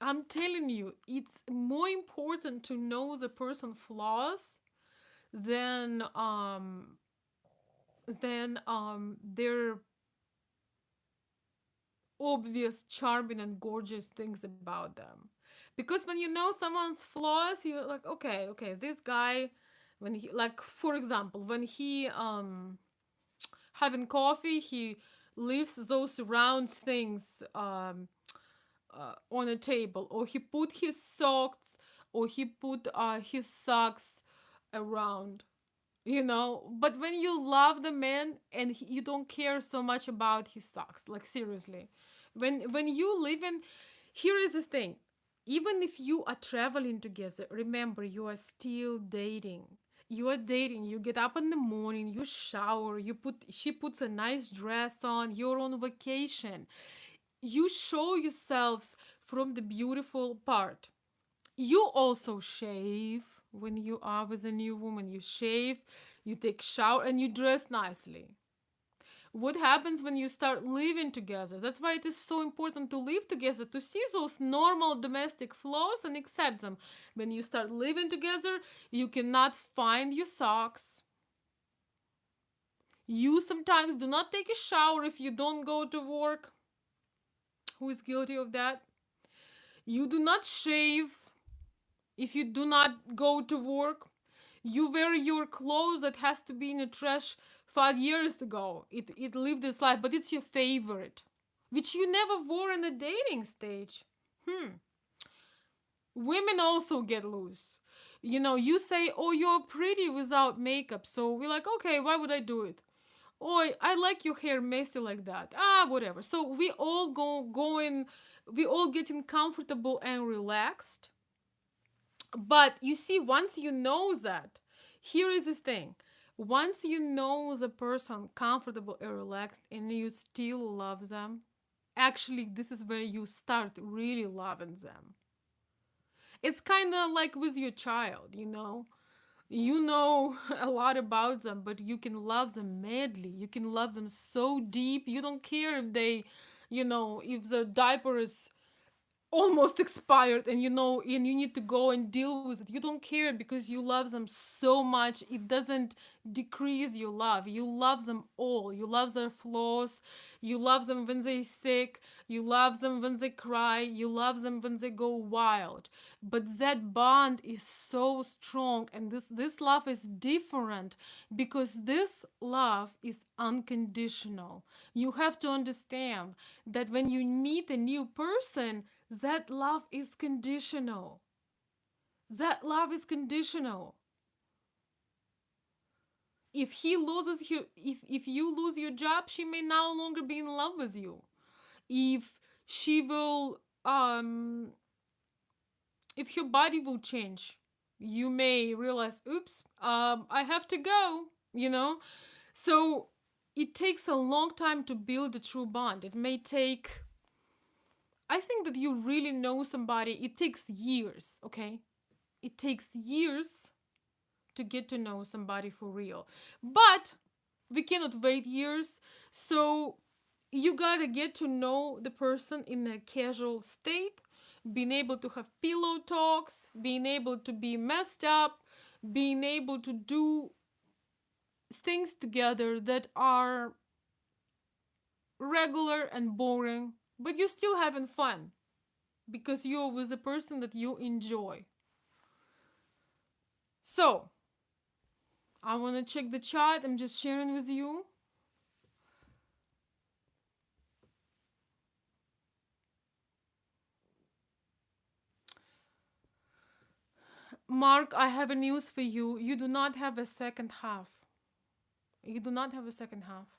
I'm telling you, it's more important to know the person's flaws than their obvious charming and gorgeous things about them. Because when you know someone's flaws, you're like, okay, this guy, when he, like, for example, when he having coffee, he leaves those round things on a table, or he put his socks, or he put his socks around, but when you love the man and you don't care so much about his socks, like, seriously, when you live in, here is the thing, even if you are traveling together, remember, you are still dating. You are dating. You get up in the morning, you shower, she puts a nice dress on, you're on vacation. You show yourselves from the beautiful part. You also shave when you are with a new woman. You shave, you take shower, and you dress nicely. What happens when you start living together? That's why it is so important to live together, to see those normal domestic flaws and accept them. When you start living together, you cannot find your socks. You sometimes do not take a shower if you don't go to work. Who is guilty of that? You do not shave if you do not go to work. You wear your clothes that has to be in the trash 5 years ago. It lived its life, but it's your favorite, which you never wore in the dating stage. Women also get loose. You say, oh, you're pretty without makeup. So we're like, okay, why would I do it? Oh, I like your hair messy like that. Whatever. So we all we all getting comfortable and relaxed. But you see, once you know that, here is the thing. Once you know the person comfortable and relaxed and you still love them, actually, this is where you start really loving them. It's kind of like with your child, You know a lot about them, but you can love them madly. You can love them so deep. You don't care if if their diaper is almost expired, and you need to go and deal with it. You don't care because you love them so much. It doesn't decrease your love. You love them all. You love their flaws. You love them when they're sick. You love them when they cry. You love them when they go wild. But that bond is so strong, and this love is different because this love is unconditional. You have to understand that when you meet a new person, that love is conditional. That love is conditional. If he loses you, if you lose your job, she may no longer be in love with you. If she will, if your body will change, you may realize, oops, I have to go. So it takes a long time to build a true bond. It may take, I think that you really know somebody, it takes years, okay? It takes years to get to know somebody for real. But we cannot wait years, so you gotta get to know the person in a casual state, being able to have pillow talks, being able to be messed up, being able to do things together that are regular and boring, but you're still having fun because you're with a person that you enjoy. So I want to check the chat. I'm just sharing with you. Mark, I have a news for you. You do not have a second half. You do not have a second half.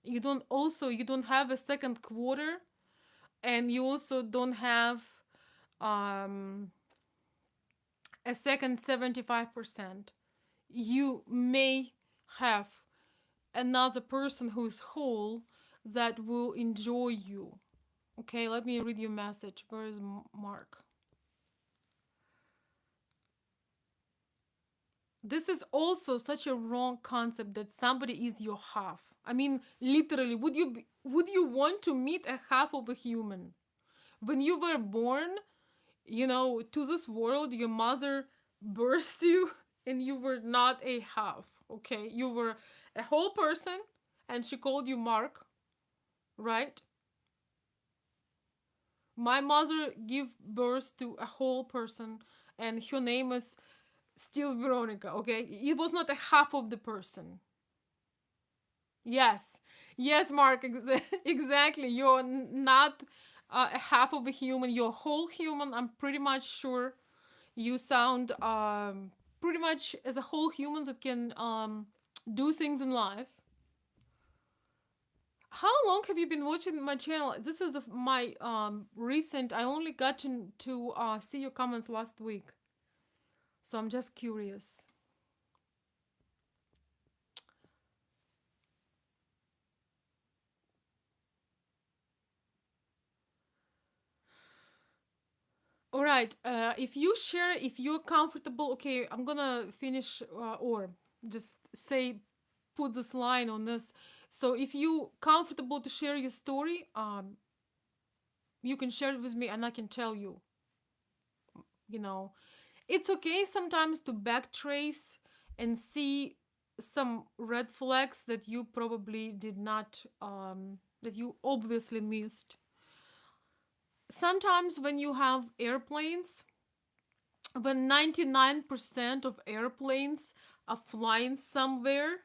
You don't have a second quarter, and you also don't have um a second 75%. You may have another person who is whole that will enjoy you. Okay, let me read your message. Where is Mark? This is also such a wrong concept that somebody is your half. I mean, literally, would you want to meet a half of a human? When you were born, to this world, your mother birthed you and you were not a half, okay? You were a whole person and she called you Mark, right? My mother gave birth to a whole person and her name is still Veronika, okay? It was not a half of the person. Yes. Yes, Mark, exactly. You're not a half of a human, you're a whole human. I'm pretty much sure you sound pretty much as a whole human that can do things in life. How long have you been watching my channel? This is my recent. I only got to see your comments last week, so I'm just curious. All right. If you share, if you're comfortable, okay, I'm gonna finish or just say put this line on this. So if you comfortable to share your story, you can share it with me and I can tell you. You know, it's okay sometimes to backtrace and see some red flags that you probably did not, that you obviously missed. Sometimes when you have airplanes, when 99% of airplanes are flying somewhere,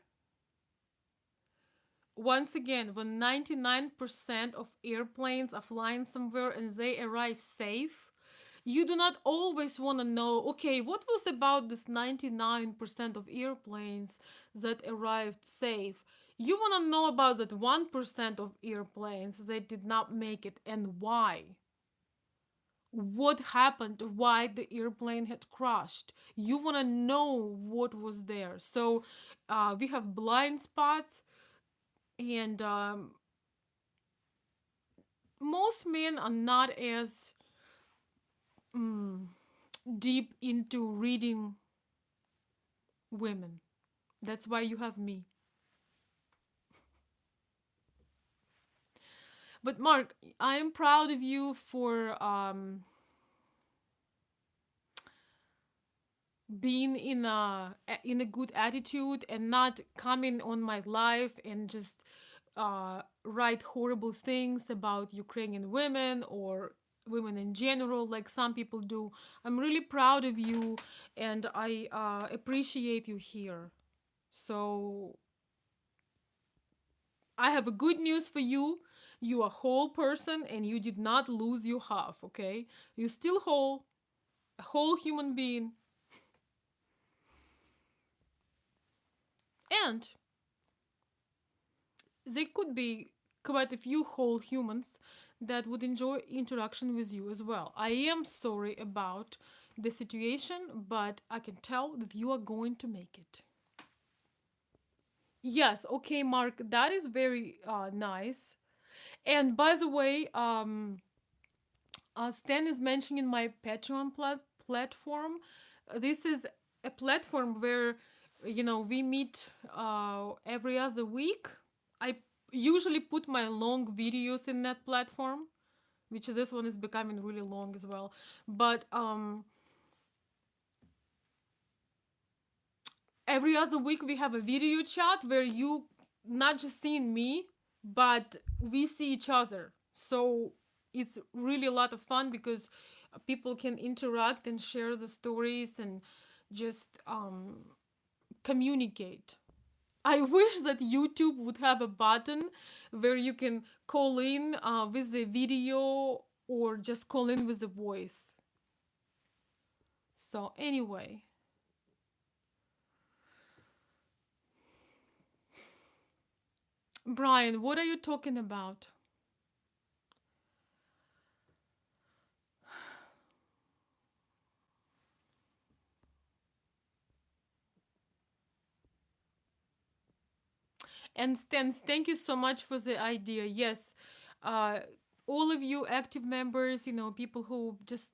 once again, when 99% of airplanes are flying somewhere and they arrive safe, you do not always want to know, okay, what was about this 99% of airplanes that arrived safe? You want to know about that 1% of airplanes that did not make it and why. What happened, why the airplane had crashed. You want to know what was there. So we have blind spots, and most men are not as deep into reading women. That's why you have me. But Mark, I am proud of you for being in a good attitude and not coming on my life and just write horrible things about Ukrainian women or women in general, like some people do. I'm really proud of you, and I appreciate you here. So I have a good news for you. You are a whole person and you did not lose your half, okay? You're still whole, a whole human being. And there could be quite a few whole humans that would enjoy interaction with you as well. I am sorry about the situation, but I can tell that you are going to make it. Yes, okay, Mark, that is very nice. And by the way, Stan is mentioning my Patreon platform. This is a platform where, we meet every other week. I usually put my long videos in that platform, which this one is becoming really long as well. But every other week we have a video chat where you not just seeing me, but we see each other. So it's really a lot of fun because people can interact and share the stories and just communicate. I wish that YouTube would have a button where you can call in with a video or just call in with a voice. So, anyway, Brian, what are you talking about? And Stans, thank you so much for the idea. Yes, uh, all of you active members, people who just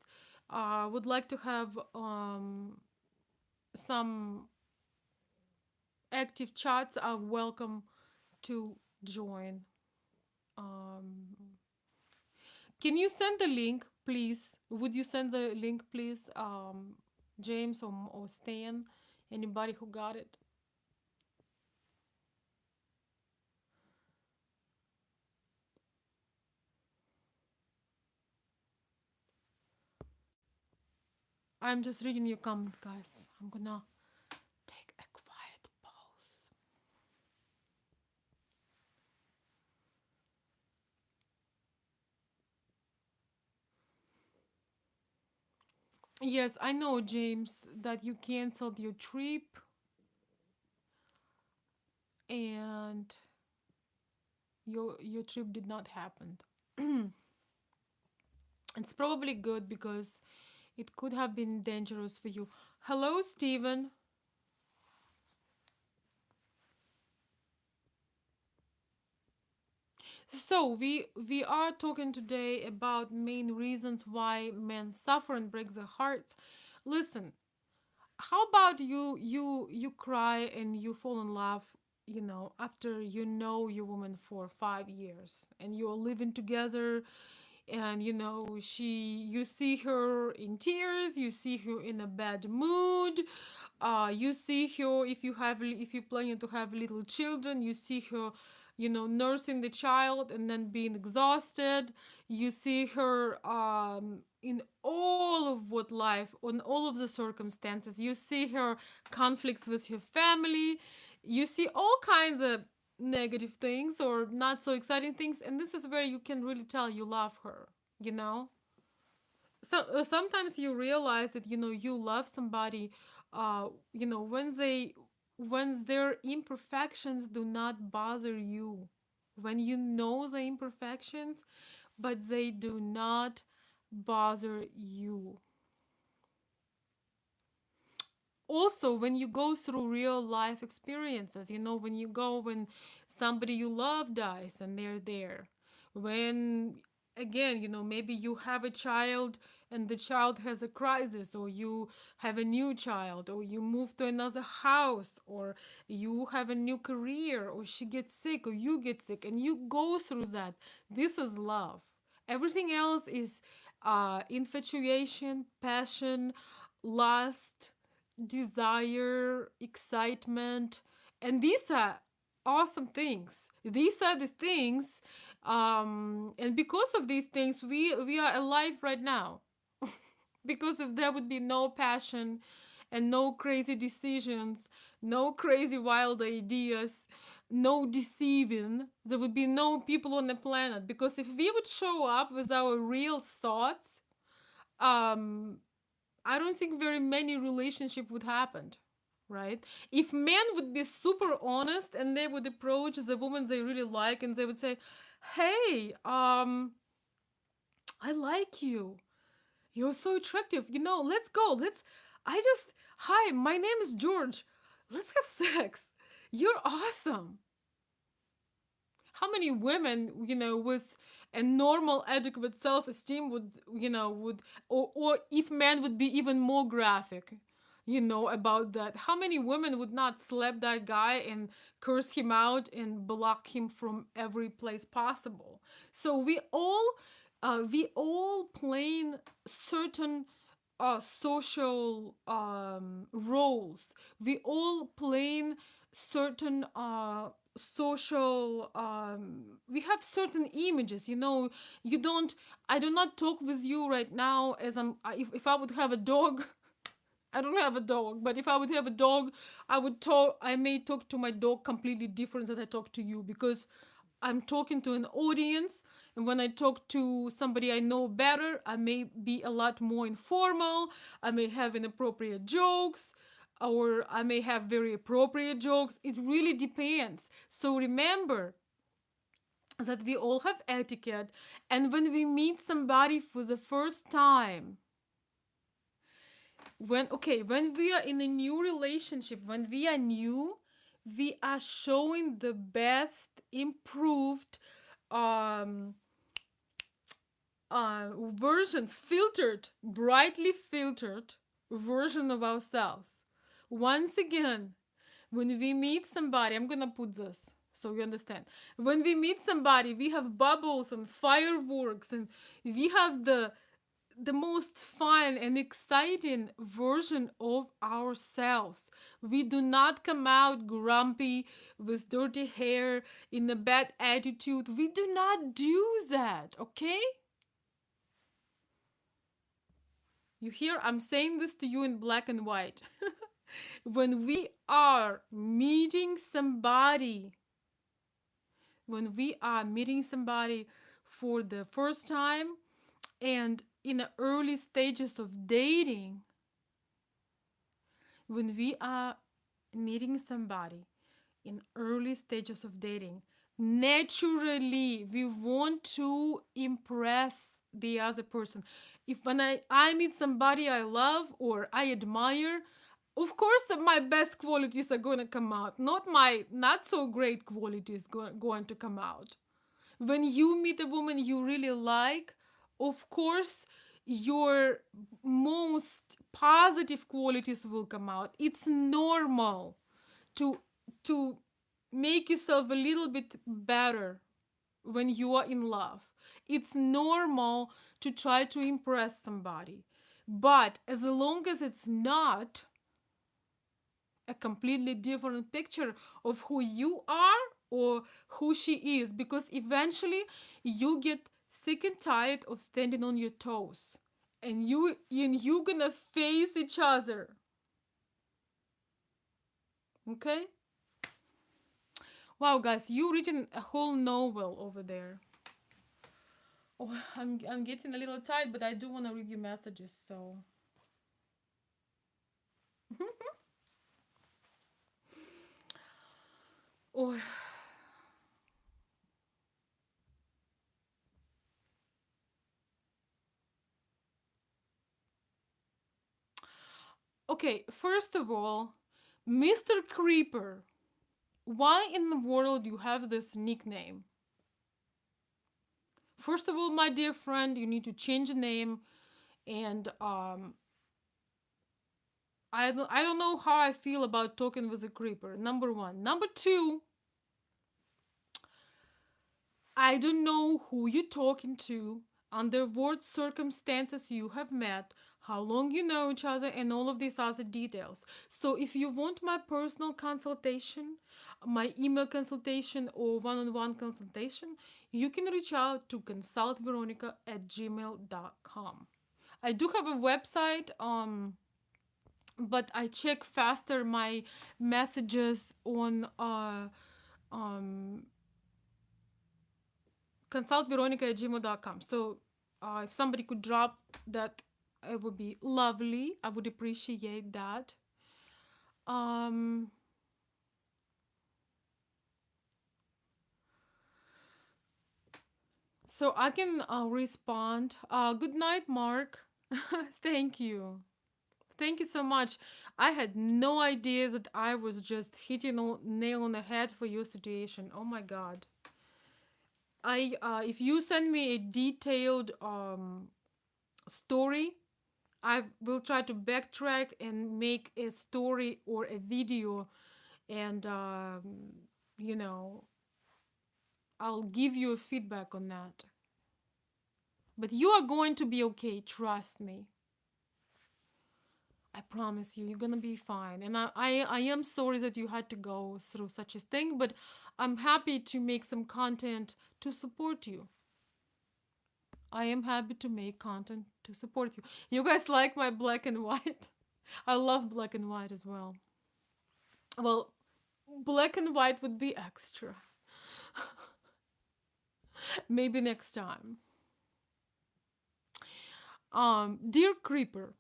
would like to have some active chats are welcome to join. Um, can you send the link, please? Would you send the link, please, James or Stan? Anybody who got it? I'm just reading your comments, guys. I'm gonna take a quiet pause. Yes, I know, James, that you canceled your trip and your trip did not happen. It's probably good because it could have been dangerous for you. Hello, Stephen. So we are talking today about main reasons why men suffer and break their hearts. Listen, how about you cry and you fall in love, after you know your woman for 5 years and you're living together, and you see her in tears, you see her in a bad mood, you see her, if you're planning to have little children, you see her, nursing the child and then being exhausted. You see her in all of what life, on all of the circumstances. You see her conflicts with her family. You see all kinds of negative things or not so exciting things, and this is where you can really tell you love her, you know so sometimes you realize that you love somebody, when their imperfections do not bother you, when you know the imperfections but they do not bother you. Also, when you go through real life experiences, when somebody you love dies and they're there, when again, maybe you have a child and the child has a crisis, or you have a new child, or you move to another house, or you have a new career, or she gets sick, or you get sick, and you go through that. This is love. Everything else is infatuation, passion, lust, desire, excitement, and these are awesome things. These are the things, and because of these things, we are alive right now. Because if there would be no passion and no crazy decisions, no crazy wild ideas, no deceiving, there would be no people on the planet. Because if we would show up with our real thoughts, um, I don't think very many relationship would happen, right? If men would be super honest and they would approach the woman they really like and they would say, "Hey, I like you. You're so attractive. Let's go. Hi, my name is George. Let's have sex. You're awesome." How many women, with a normal adequate self-esteem or if men would be even more graphic, about that, how many women would not slap that guy and curse him out and block him from every place possible? So we all playing certain social roles. We all playing certain social we have certain images. You don't I do not talk with you right now as if I would have a dog. I don't have a dog, but if I would have a dog, I may talk to my dog completely different than I talk to you, because I'm talking to an audience, and when I talk to somebody I know better, I may be a lot more informal. I may have inappropriate jokes, or I may have very appropriate jokes. It really depends. So remember that we all have etiquette, and when we meet somebody for the first time, when we are in a new relationship, when we are new, we are showing the best improved um version, filtered, brightly filtered version of ourselves. Once again, when we meet somebody, I'm gonna put this so you understand. When we meet somebody, we have bubbles and fireworks, and we have the most fun and exciting version of ourselves. We do not come out grumpy with dirty hair in a bad attitude. We do not do that, okay? You hear? I'm saying this to you in black and white. When we are meeting somebody, when we are meeting somebody for the first time and in the early stages of dating, when we are meeting somebody in early stages of dating, naturally we want to impress the other person. If when I meet somebody I love or I admire, of course that my best qualities are going to come out, not my not so great qualities going to come out. When you meet a woman you really like, of course your most positive qualities will come out. It's normal to to make yourself a little bit better when you are in love. It's normal to try to impress somebody. But as long as it's not a completely different picture of who you are or who she is, because eventually you get sick and tired of standing on your toes, and you're gonna face each other. Okay. Wow, guys, you written a whole novel over there. Oh, I'm getting a little tired, but I do want to read your messages. So, oh, okay. First of all, Mr. Creeper, why in the world you have this nickname? First of all, my dear friend, you need to change the name, and I don't know how I feel about talking with a creeper. Number one. Number two, I don't know who you're talking to, under what circumstances you have met, how long you know each other, and all of these other details. So, if you want my personal consultation, my email consultation, or one on one consultation, you can reach out to consultveronika@gmail.com. I do have a website, but I check faster my messages on um, consultveronika@gmail.com. So if somebody could drop that, it would be lovely. I would appreciate that. Um, so I can respond. Good night, Mark. Thank you. Thank you so much. I had no idea that I was just hitting a nail on the head for your situation. Oh my god. I if you send me a detailed story, I will try to backtrack and make a story or a video, and you know, I'll give you a feedback on that. But you are going to be okay, trust me. I promise you, you're gonna be fine. And I am sorry that you had to go through such a thing, but I'm happy to make some content to support you. I am happy to make content to support you. You guys like my black and white? I love black and white as well. Well, black and white would be extra. Maybe next time. Dear Creeper,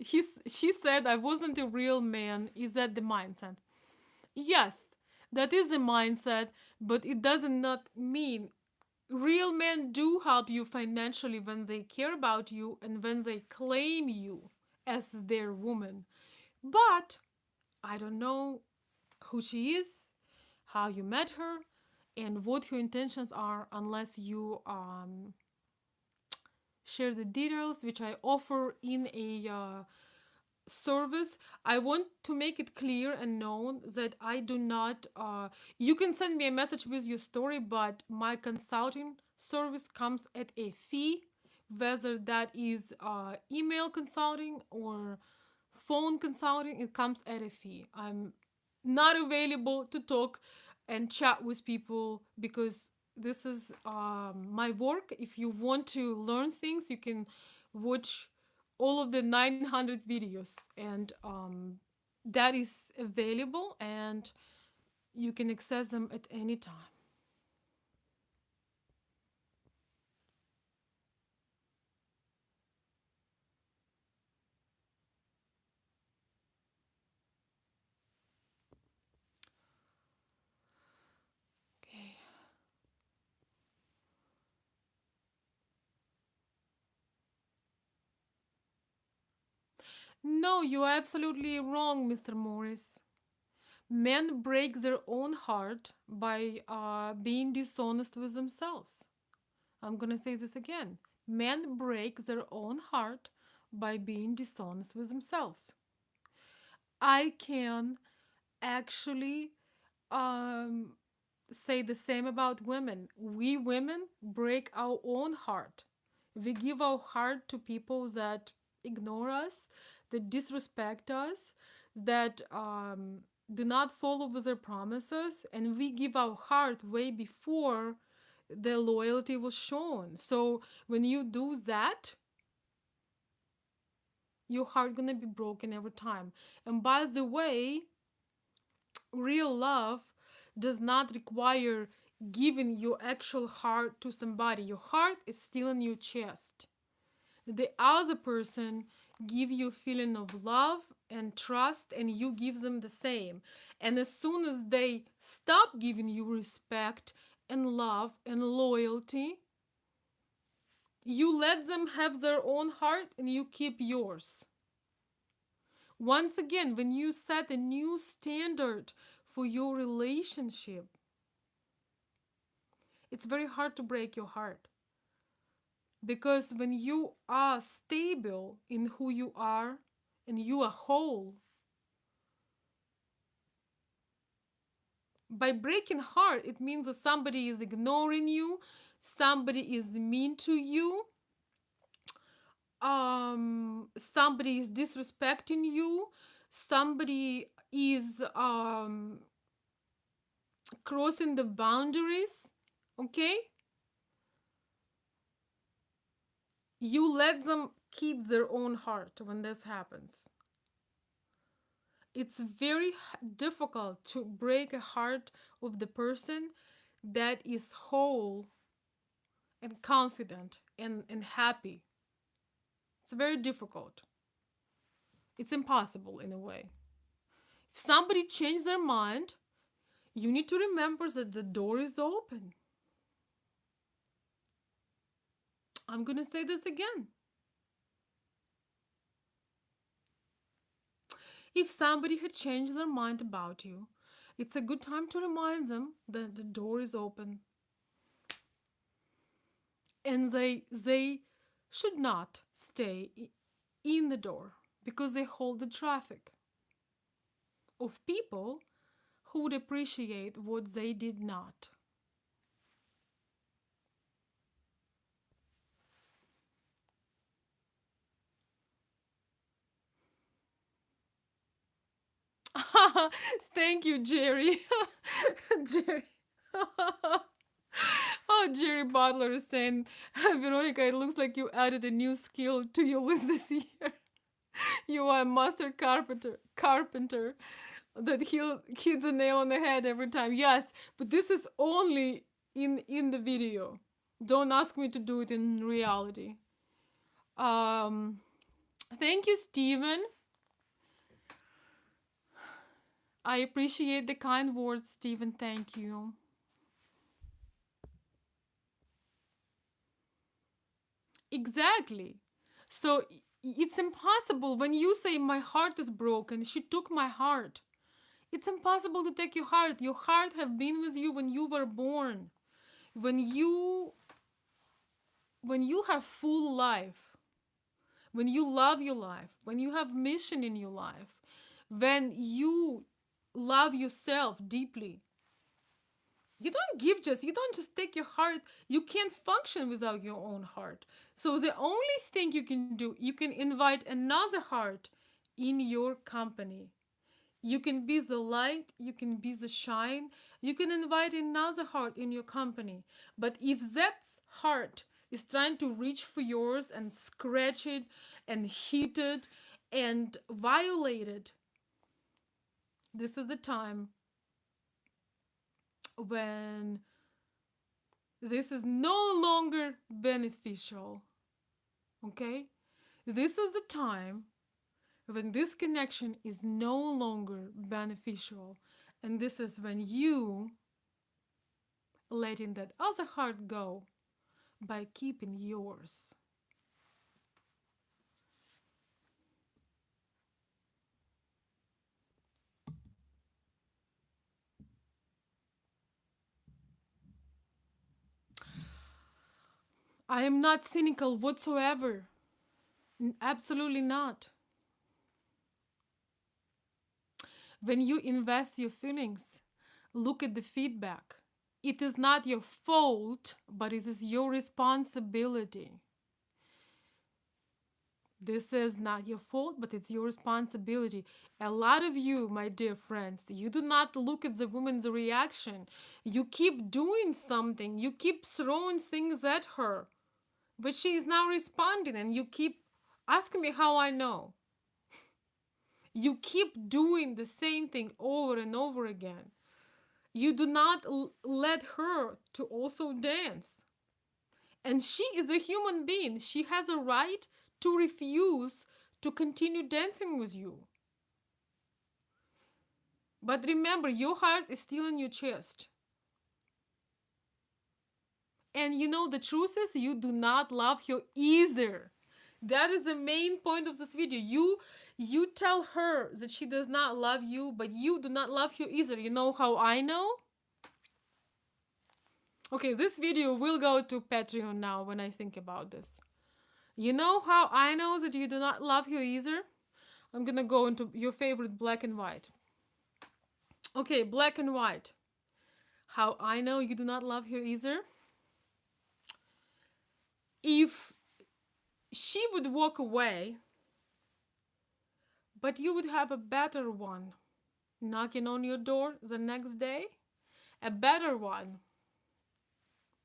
she said I wasn't a real man. Is that the mindset? Yes, that is a mindset, but it doesn't not mean real men do help you financially when they care about you and when they claim you as their woman. But I don't know who she is, how you met her, and what your intentions are unless you share the details, which I offer in a service. I want to make it clear and known that I do not, you can send me a message with your story, but my consulting service comes at a fee, whether that is email consulting or phone consulting, it comes at a fee. I'm not available to talk and chat with people because this is my work. If you want to learn things, you can watch all of the 900 videos, and that is available, and you can access them at any time. Okay. No, you're absolutely wrong, Mr. Morris. Men break their own heart by being dishonest with themselves. I'm gonna say this again. Men break their own heart by being dishonest with themselves. I can actually um, say the same about women. We women break our own heart. We give our heart to people that ignore us, that disrespect us, that do not follow with their promises, and we give our heart way before the loyalty was shown. So when you do that, your heart gonna be broken every time. And by the way, real love does not require giving your actual heart to somebody. Your heart is still in your chest. The other person give you a feeling of love and trust, and you give them the same. And as soon as they stop giving you respect and love and loyalty, you let them have their own heart and you keep yours. Once again, when you set a new standard for your relationship, it's very hard to break your heart. Because when you are stable in who you are and you are whole, by breaking heart, it means that somebody is ignoring you, somebody is mean to you, somebody is disrespecting you, somebody is crossing the boundaries, okay? You let them keep their own heart when this happens. It's very difficult to break a heart of the person that is whole and confident and happy. It's very difficult. It's impossible in a way. If somebody changes their mind, you need to remember that the door is open. I'm going to say this again. If somebody had changed their mind about you, it's a good time to remind them that the door is open. And they should not stay in the door because they hold the traffic of people who would appreciate what they did not. Thank you, Jerry. Jerry. Oh, Jerry Butler is saying, Veronica, it looks like you added a new skill to your list this year. You are a master carpenter that he'll hits a nail on the head every time. Yes, but this is only in the video. Don't ask me to do it in reality. Um, Thank you, Stephen. I appreciate the kind words, Stephen. Thank you. Exactly. So it's impossible when you say my heart is broken. She took my heart. It's impossible to take your heart. Your heart have been with you when you were born. When you have full life, when you love your life, when you have mission in your life, when you love yourself deeply, you don't just take your heart. You can't function without your own heart. So the only thing you can do, you can invite another heart in your company. You can be the light, you can be the shine, you can invite another heart in your company. But if that heart is trying to reach for yours and scratch it and hit it and violate it, this is the time when this is no longer beneficial. Okay? This is the time when this connection is no longer beneficial. And this is when you letting that other heart go by keeping yours. I am not cynical whatsoever. Absolutely not. When you invest your feelings, look at the feedback. It is not your fault, but it is your responsibility. This is not your fault, but it's your responsibility. A lot of you, my dear friends, you do not look at the woman's reaction. You keep doing something, you keep throwing things at her, but she is now responding, and you keep asking me how I know. You keep doing the same thing over and over again. You do not let her to also dance. And she is a human being. She has a right to refuse to continue dancing with you. But remember, your heart is still in your chest. And you know, the truth is, you do not love her either. That is the main point of this video. You tell her that she does not love you, but you do not love her either. You know how I know? Okay, this video will go to Patreon now when I think about this. You know how I know that you do not love her either? I'm gonna go into your favorite black and white. Okay, black and white. How I know you do not love her either? If she would walk away, but you would have a better one knocking on your door the next day, a better one,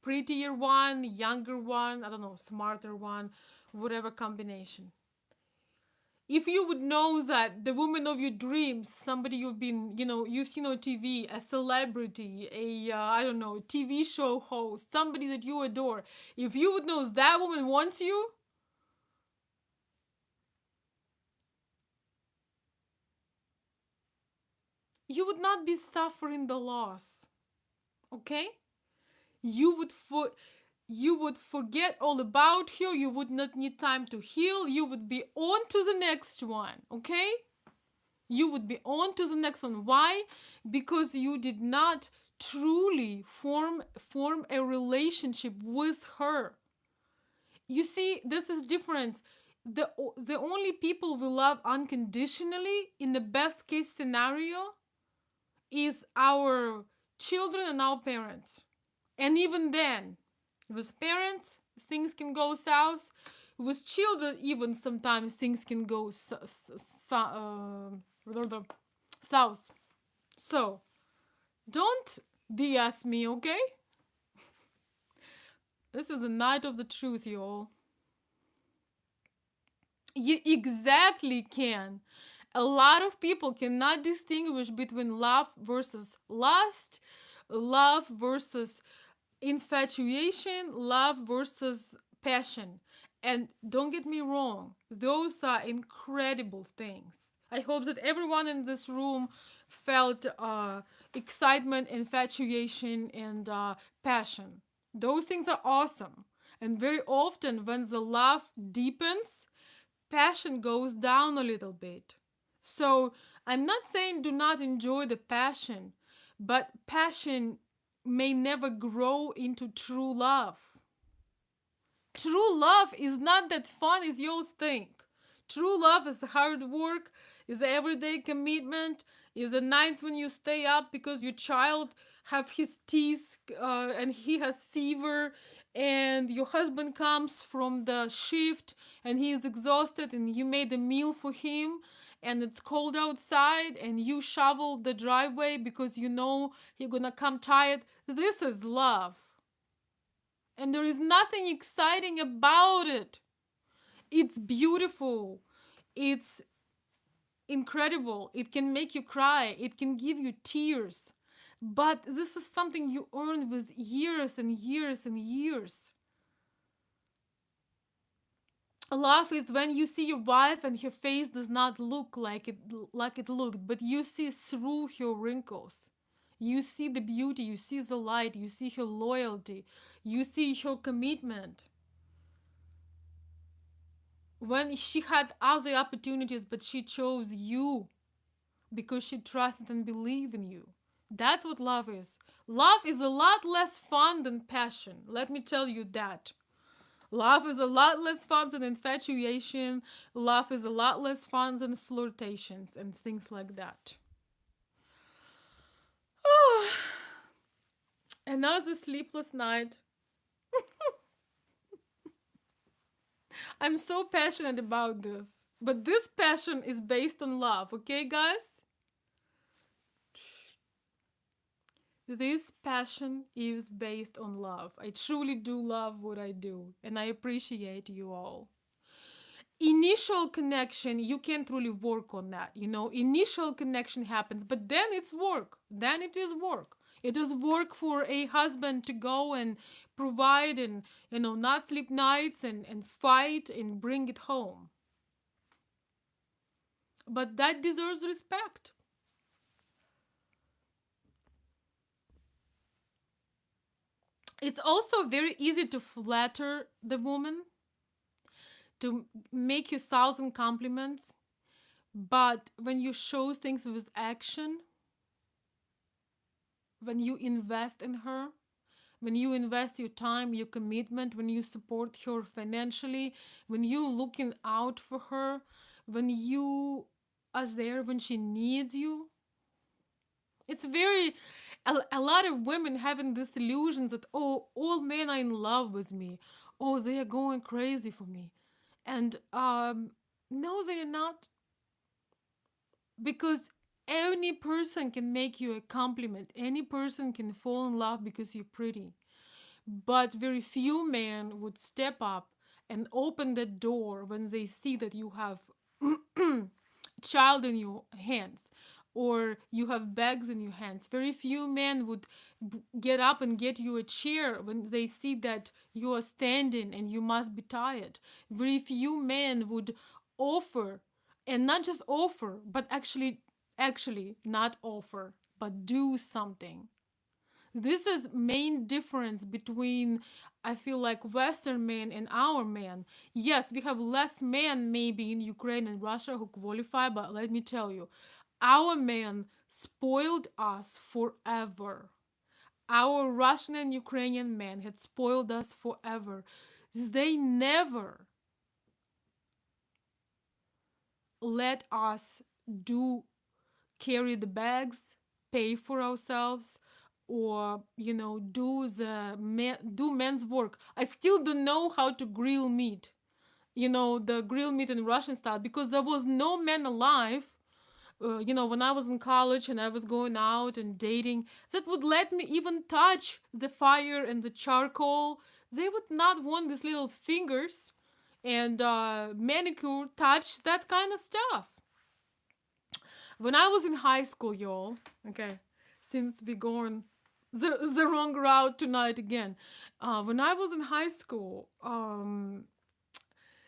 prettier one, younger one, I don't know, smarter one, whatever combination. If you would know that the woman of your dreams, somebody you've been, you've seen on TV, a celebrity, I don't know, TV show host, somebody that you adore, if you would know that woman wants you, you would not be suffering the loss. Okay? You would forget all about her. You would not need time to heal. You would be on to the next one. Okay? You would be on to the next one. Why? Because you did not truly form a relationship with her. You see, this is different. The only people we love unconditionally in the best case scenario is our children and our parents. And even then, with parents, things can go south. With children, even sometimes things can go south. So, don't BS me, okay? This is the night of the truth, y'all. You exactly can. A lot of people cannot distinguish between love versus lust, love versus infatuation, love versus passion. And don't get me wrong, those are incredible things. I hope that everyone in this room felt excitement, infatuation, and passion. Those things are awesome. And very often, when the love deepens, passion goes down a little bit. So I'm not saying do not enjoy the passion, but passion may never grow into true love. True love is not that fun as you think. True love is hard work, is everyday commitment, is the nights when you stay up because your child have his teeth and he has fever, and your husband comes from the shift and he is exhausted and you made a meal for him and it's cold outside and you shovel the driveway because you know he's gonna come tired. This is love. And there is nothing exciting about it. It's beautiful. It's incredible. It can make you cry. It can give you tears. But this is something you earn with years and years and years. Love is when you see your wife and her face does not look like it looked, but you see through her wrinkles. You see the beauty, you see the light, you see her loyalty, you see her commitment. When she had other opportunities, but she chose you because she trusted and believed in you. That's what love is. Love is a lot less fun than passion. Let me tell you that. Love is a lot less fun than infatuation. Love is a lot less fun than flirtations and things like that. Another sleepless night. I'm so passionate about this. But this passion is based on love, okay, guys? This passion is based on love. I truly do love what I do, and I appreciate you all. Initial connection, you can't really work on that. Initial connection happens, but then it's work. Then it is work. It is work for a husband to go and provide and, not sleep nights and fight and bring it home. But that deserves respect. It's also very easy to flatter the woman, to make you 1,000 compliments. But when you show things with action, when you invest in her, when you invest your time, your commitment, when you support her financially, when you looking out for her, when you are there when she needs you, it's a lot of women having this illusions that, oh, all men are in love with me. Oh, they are going crazy for me. And no, they are not. Because any person can make you a compliment. Any person can fall in love because you're pretty. But very few men would step up and open the door when they see that you have child in your hands or you have bags in your hands. Very few men would get up and get you a chair when they see that you are standing and you must be tired. Very few men would offer, and not just offer, but actually not offer, but do something. This is main difference between, I feel like, Western men and our men. Yes, we have less men maybe in Ukraine and Russia who qualify, but let me tell you, our men spoiled us forever. Our Russian and Ukrainian men had spoiled us forever. They never let us carry the bags, pay for ourselves, or do men's work. I still don't know how to grill meat. The grill meat in Russian style, because there was no man alive. When I was in college and I was going out and dating, that would let me even touch the fire and the charcoal. They would not want these little fingers and manicure, touch, that kind of stuff. When I was in high school, y'all, okay, since we going the wrong route tonight again. When I was in high school,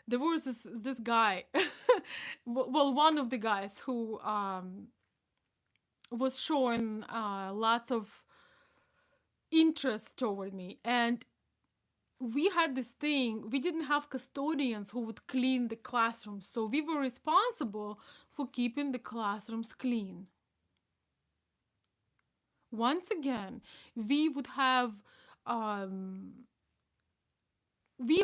there was this guy, well, one of the guys who was showing lots of interest toward me, and we had this thing. We didn't have custodians who would clean the classrooms, so we were responsible for keeping the classrooms clean. Once again, we would have um, we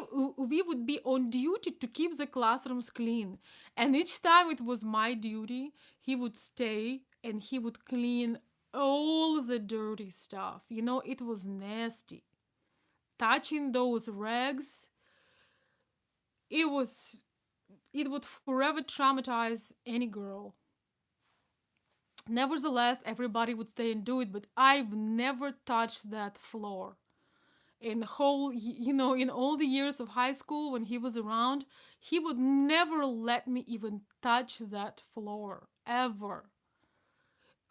would be on duty to keep the classrooms clean, and each time it was my duty, he would stay and he would clean all the dirty stuff. It was nasty. Touching those rags, it was it would forever traumatize any girl. Nevertheless, everybody would stay and do it, but I've never touched that floor. In all the years of high school when he was around, he would never let me even touch that floor, ever.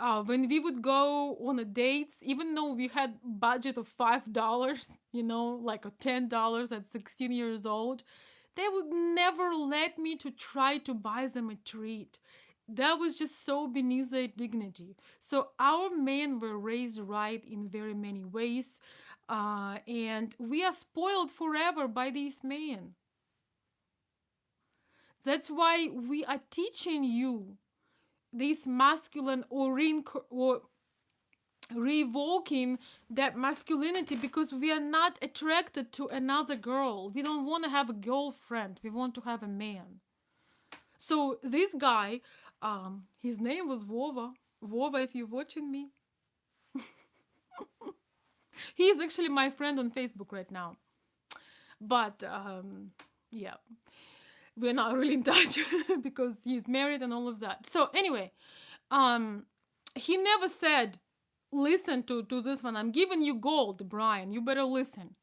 When we would go on a dates, even though we had budget of $5, like a $10 at 16 years old, they would never let me to try to buy them a treat. That was just so beneath their dignity. So our men were raised right in very many ways, and we are spoiled forever by these men. That's why we are teaching you this masculine or revoking that masculinity, because we are not attracted to another girl. We don't want to have a girlfriend. We want to have a man. So this guy, his name was Vova. Vova, if you're watching me, he is actually my friend on Facebook right now. But yeah, we're not really in touch because he's married and all of that. So anyway, he never said, listen to this one. I'm giving you gold, Brian. You better listen.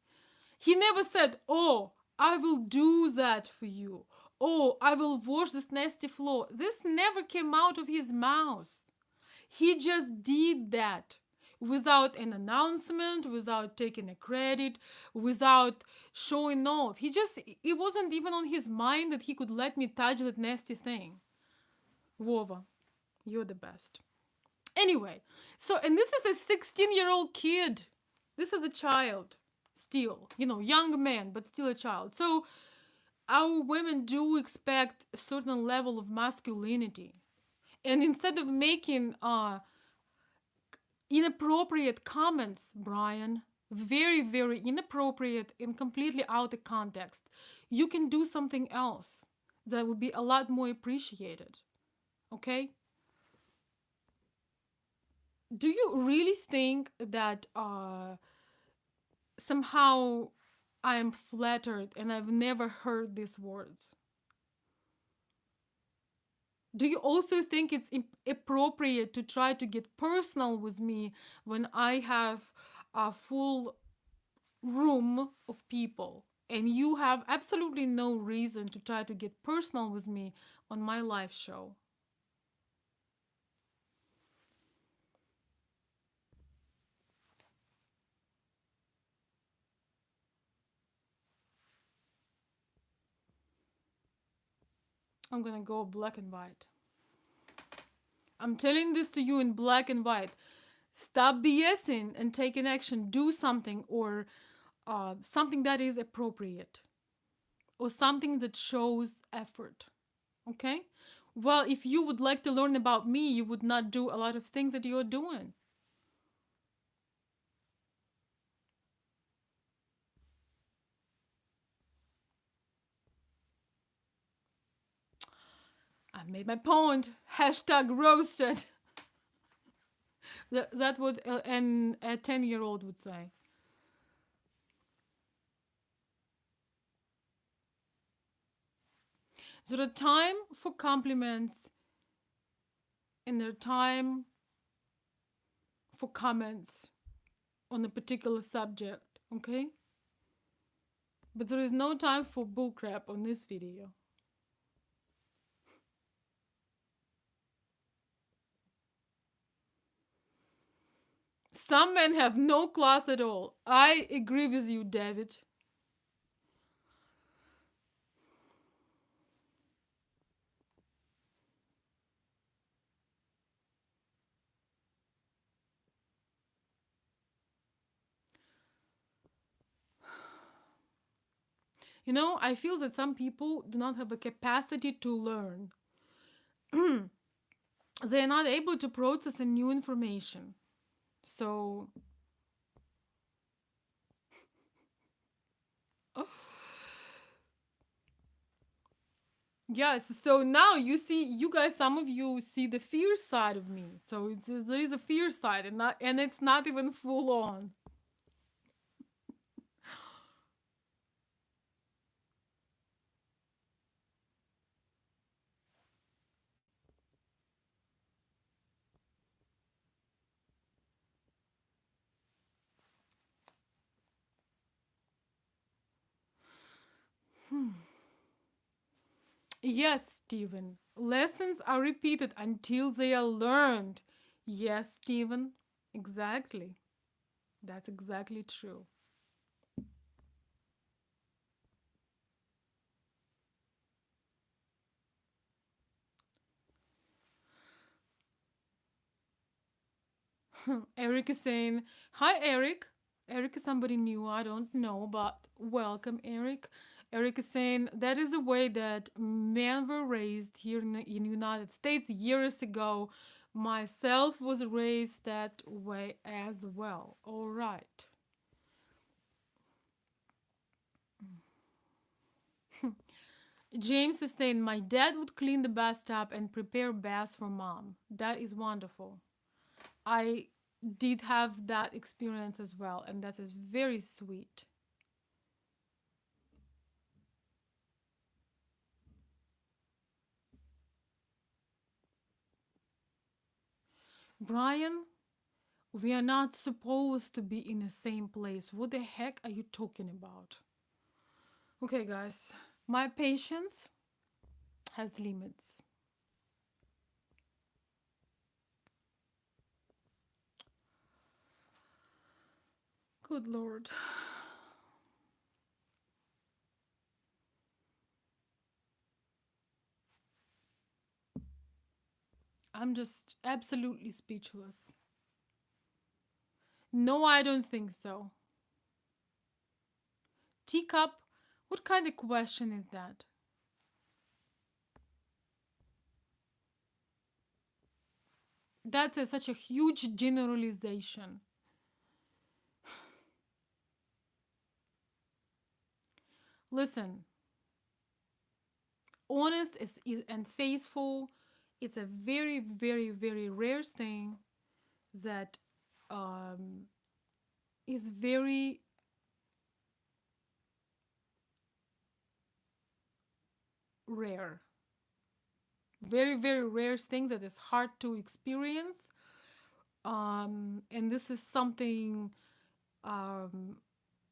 He never said, oh, I will do that for you. Oh, I will wash this nasty floor. This never came out of his mouth. He just did that without an announcement, without taking a credit, without showing off. It wasn't even on his mind that he could let me touch that nasty thing. Vova, you're the best. Anyway, and this is a 16-year-old kid. This is a child still, young man, but still a child. So our women do expect a certain level of masculinity. And instead of making inappropriate comments, Brian, very, very inappropriate and completely out of context, you can do something else that would be a lot more appreciated. Okay? Do you really think that somehow I am flattered and I've never heard these words? Do you also think it's appropriate to try to get personal with me when I have a full room of people and you have absolutely no reason to try to get personal with me on my live show? I'm gonna go black and white. I'm telling this to you in black and white. Stop BSing and take an action. Do something, or something that is appropriate, or something that shows effort. Okay? Well, if you would like to learn about me, you would not do a lot of things that you're doing. I made my point. Hashtag roasted. That what a 10-year-old would say. So the time for compliments and the time for comments on a particular subject, okay? But there is no time for bullcrap on this video. Some men have no class at all. I agree with you, David. You know, I feel that some people do not have a capacity to learn. They are not able to process a new information. So, yes, so now you see, you guys, some of you see the fear side of me. So there is a fear side, and it's not even full on. Yes, Stephen. Lessons are repeated until they are learned. Yes, Stephen. Exactly. That's exactly true. Eric is saying, "Hi, Eric." Eric is somebody new. I don't know, but welcome, Eric. Eric is saying that is the way that men were raised here in the United States years ago. Myself was raised that way as well. All right. James is saying, my dad would clean the bathtub and prepare baths for mom. That is wonderful. I did have that experience as well, and that is very sweet. Brian, we are not supposed to be in the same place. What the heck are you talking about? Okay, guys, my patience has limits. Good Lord. I'm just absolutely speechless. No, I don't think so. Teacup, what kind of question is that? That's such a huge generalization. Listen, honest and faithful, it's a very, very, very rare thing that um, is very rare. Very, very rare thing that is hard to experience. And this is something um,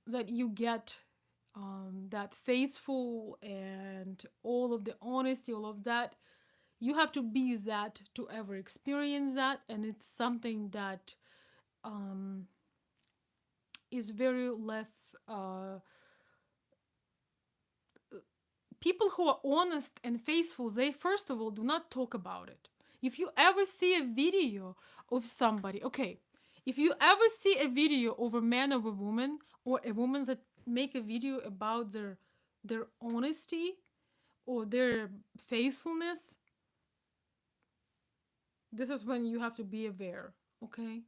that you get, that faithful and all of the honesty, all of that. You have to be that to ever experience that. And it's something that um, is very less. People who are honest and faithful, they first of all do not talk about it. If you ever see a video of somebody, okay, if you ever see a video of a man or a woman, or a woman that make a video about their honesty or their faithfulness, this is when you have to be aware, okay?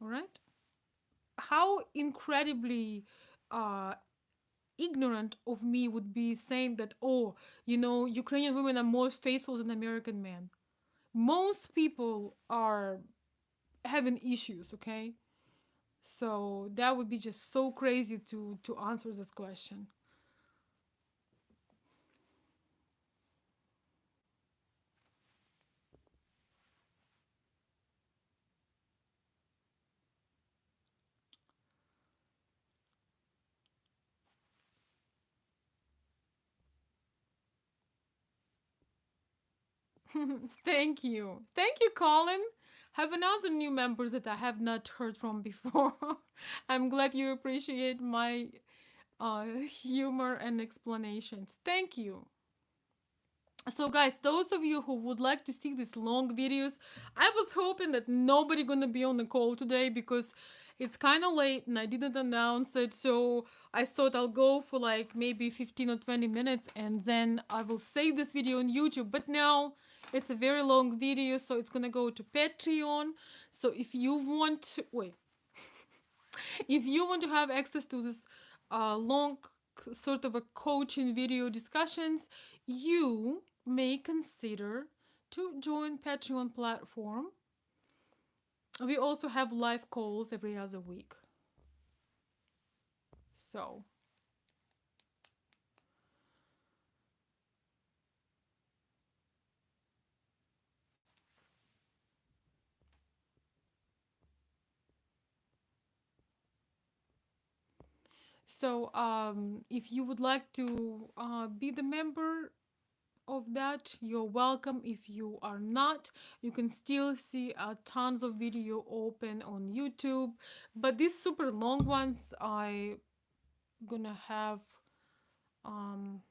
All right? How incredibly uh, ignorant of me would be saying that, oh, Ukrainian women are more faithful than American men. Most people are having issues, okay? So that would be just so crazy to answer this question. Thank you. Thank you, Colin. Have another new members that I have not heard from before. I'm glad you appreciate my humor and explanations. Thank you. So guys, those of you who would like to see these long videos, I was hoping that nobody gonna be on the call today because it's kind of late and I didn't announce it. So I thought I'll go for like maybe 15 or 20 minutes and then I will save this video on YouTube. But no, it's a very long video, so it's gonna go to Patreon. So if you want to, wait, if you want to have access to this long sort of a coaching video discussions, you may consider to join Patreon platform. We also have live calls every other week. So if you would like to be the member of that, you're welcome. If you are not, you can still see tons of video open on YouTube, but these super long ones I gonna have um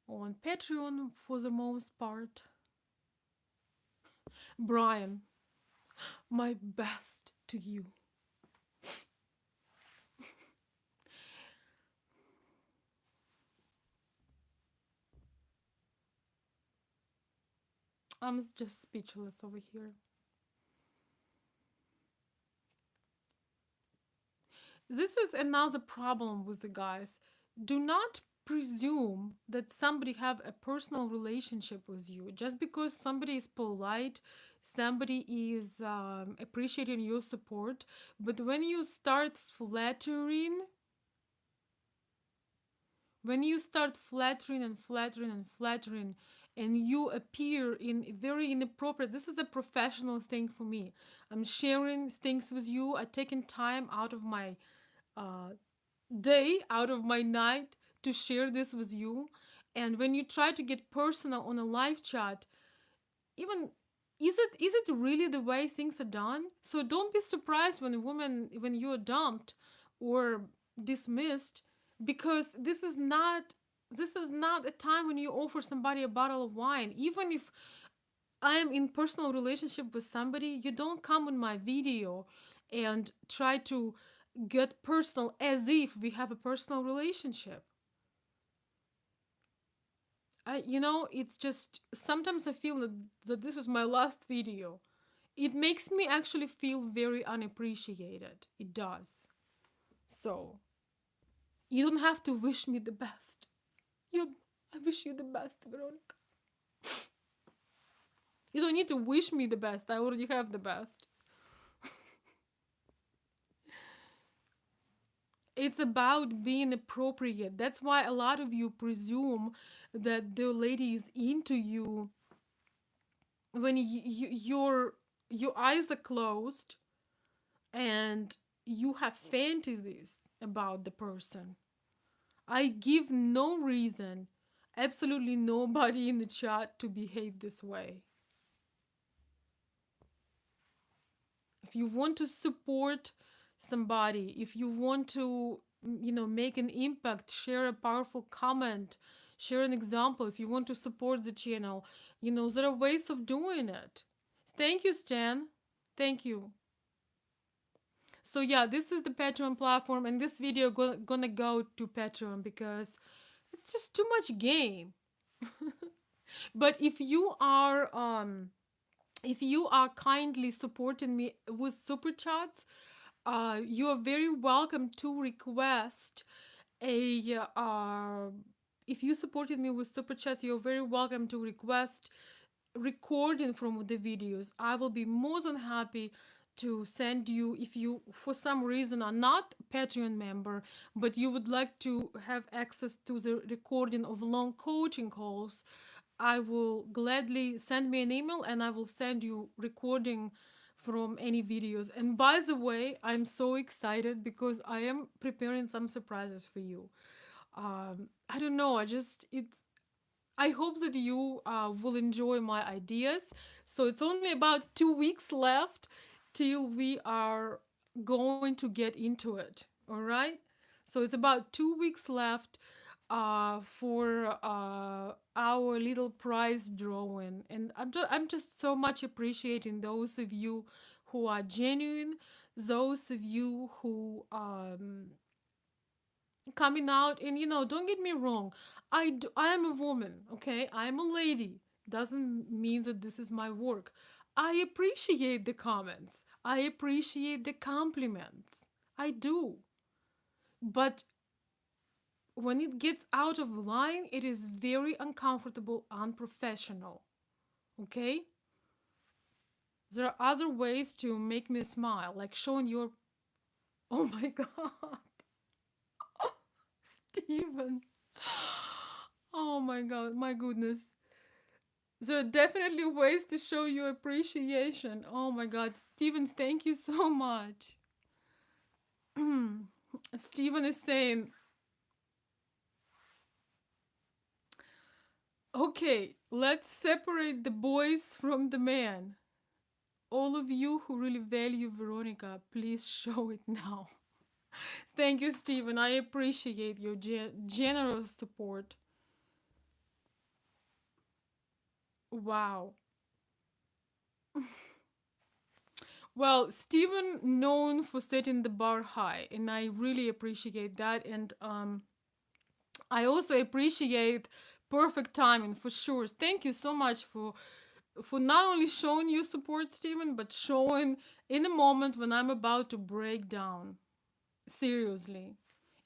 on Patreon for the most part. Brian, my best to you. I'm just speechless over here. This is another problem with the guys. Do not presume that somebody have a personal relationship with you just because somebody is polite, somebody is appreciating your support. But when you start flattering, and flattering and flattering, and you appear in very inappropriate, this is a professional thing for me. I'm sharing things with you. I taking time out of my uh, day, out of my night to share this with you. And when you try to get personal on a live chat, even is it really the way things are done? So don't be surprised when a woman, when you're dumped or dismissed, because this is not a time when you offer somebody a bottle of wine. Even if I am in personal relationship with somebody, you don't come on my video and try to get personal as if we have a personal relationship. It's just sometimes I feel that this is my last video. It makes me actually feel very unappreciated. It does. So, you don't have to wish me the best. I wish you the best, Veronica. You don't need to wish me the best. I already have the best. It's about being appropriate. That's why a lot of you presume that the lady is into you when your eyes are closed and you have fantasies about the person. I give no reason, absolutely nobody in the chat, to behave this way. If you want to support somebody, if you want to, make an impact, share a powerful comment, share an example, if you want to support the channel, there are ways of doing it. Thank you, Stan. Thank you. So yeah, this is the Patreon platform, and this video gonna go to Patreon because it's just too much game. But if you are kindly supporting me with super chats, you are very welcome to request a if you supported me with super chats, you're very welcome to request recording from the videos. I will be more than happy to send you, if you for some reason are not Patreon member but you would like to have access to the recording of long coaching calls. I will gladly send me an email and I will send you recording from any videos. And by the way, I'm so excited because I am preparing some surprises for you. I don't know, I hope that you will enjoy my ideas. So it's only about 2 weeks left till we are going to get into it. All right. So it's about 2 weeks left for our little prize drawing, and I'm just so much appreciating those of you who are genuine, those of you who coming out. And don't get me wrong, I am a woman, okay, I'm a lady, doesn't mean that this is my work. I appreciate the comments, I appreciate the compliments, I do. But when it gets out of line, it is very uncomfortable, unprofessional, okay. There are other ways to make me smile, like showing your oh my god. Steven, oh my god, my goodness. There are definitely ways to show your appreciation. Oh my God, Steven, thank you so much. Steven is saying, okay, let's separate the boys from the men. All of you who really value Veronica, please show it now. Thank you, Steven. I appreciate your generous support. Wow. Well, Steven known for setting the bar high, and I really appreciate that. And I also appreciate perfect timing for sure. Thank you so much for not only showing your support, Steven, but showing in a moment when I'm about to break down. Seriously,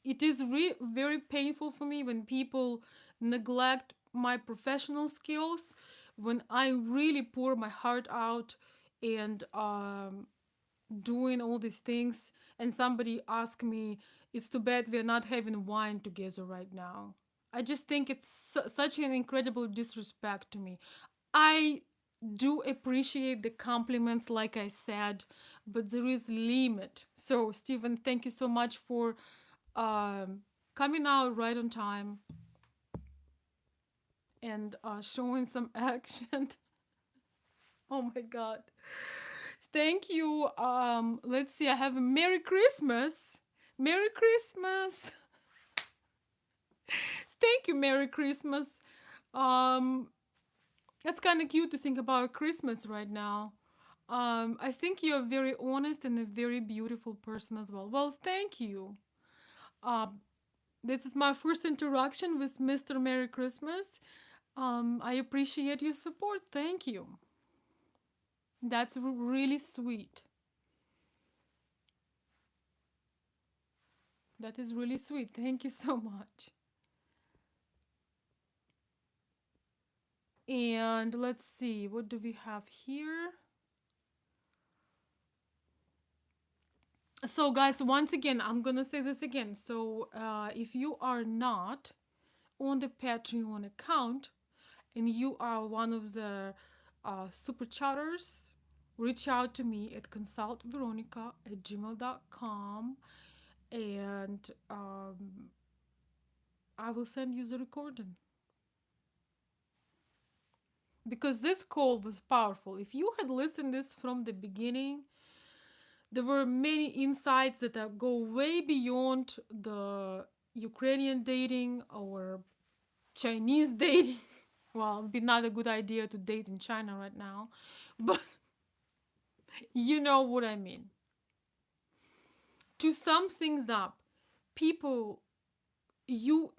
it is very painful for me when people neglect my professional skills, when I really pour my heart out and doing all these things, and somebody ask me, it's too bad we're not having wine together right now. I just think it's such an incredible disrespect to me. I do appreciate the compliments, like I said, but there is limit. So Stephen, thank you so much for coming out right on time and showing some action. Oh my god. Thank you. Let's see. I have a Merry Christmas. Merry Christmas. Thank you. Merry Christmas. Um, it's kind of cute to think about Christmas right now. I think you're very honest and a very beautiful person as well. Well, thank you. Uh, this is my first interaction with Mr. Merry Christmas. I appreciate your support. Thank you. That's really sweet. That is really sweet. Thank you so much. And let's see, what do we have here? So, guys, once again, I'm gonna say this again. So, if you are not on the Patreon account and you are one of the super chatters, reach out to me at consultveronica@gmail.com, and I will send you the recording. Because this call was powerful. If you had listened this from the beginning, there were many insights that go way beyond the Ukrainian dating or Chinese dating. Well, it'd be not a good idea to date in China right now, but you know what I mean. To sum things up, people, you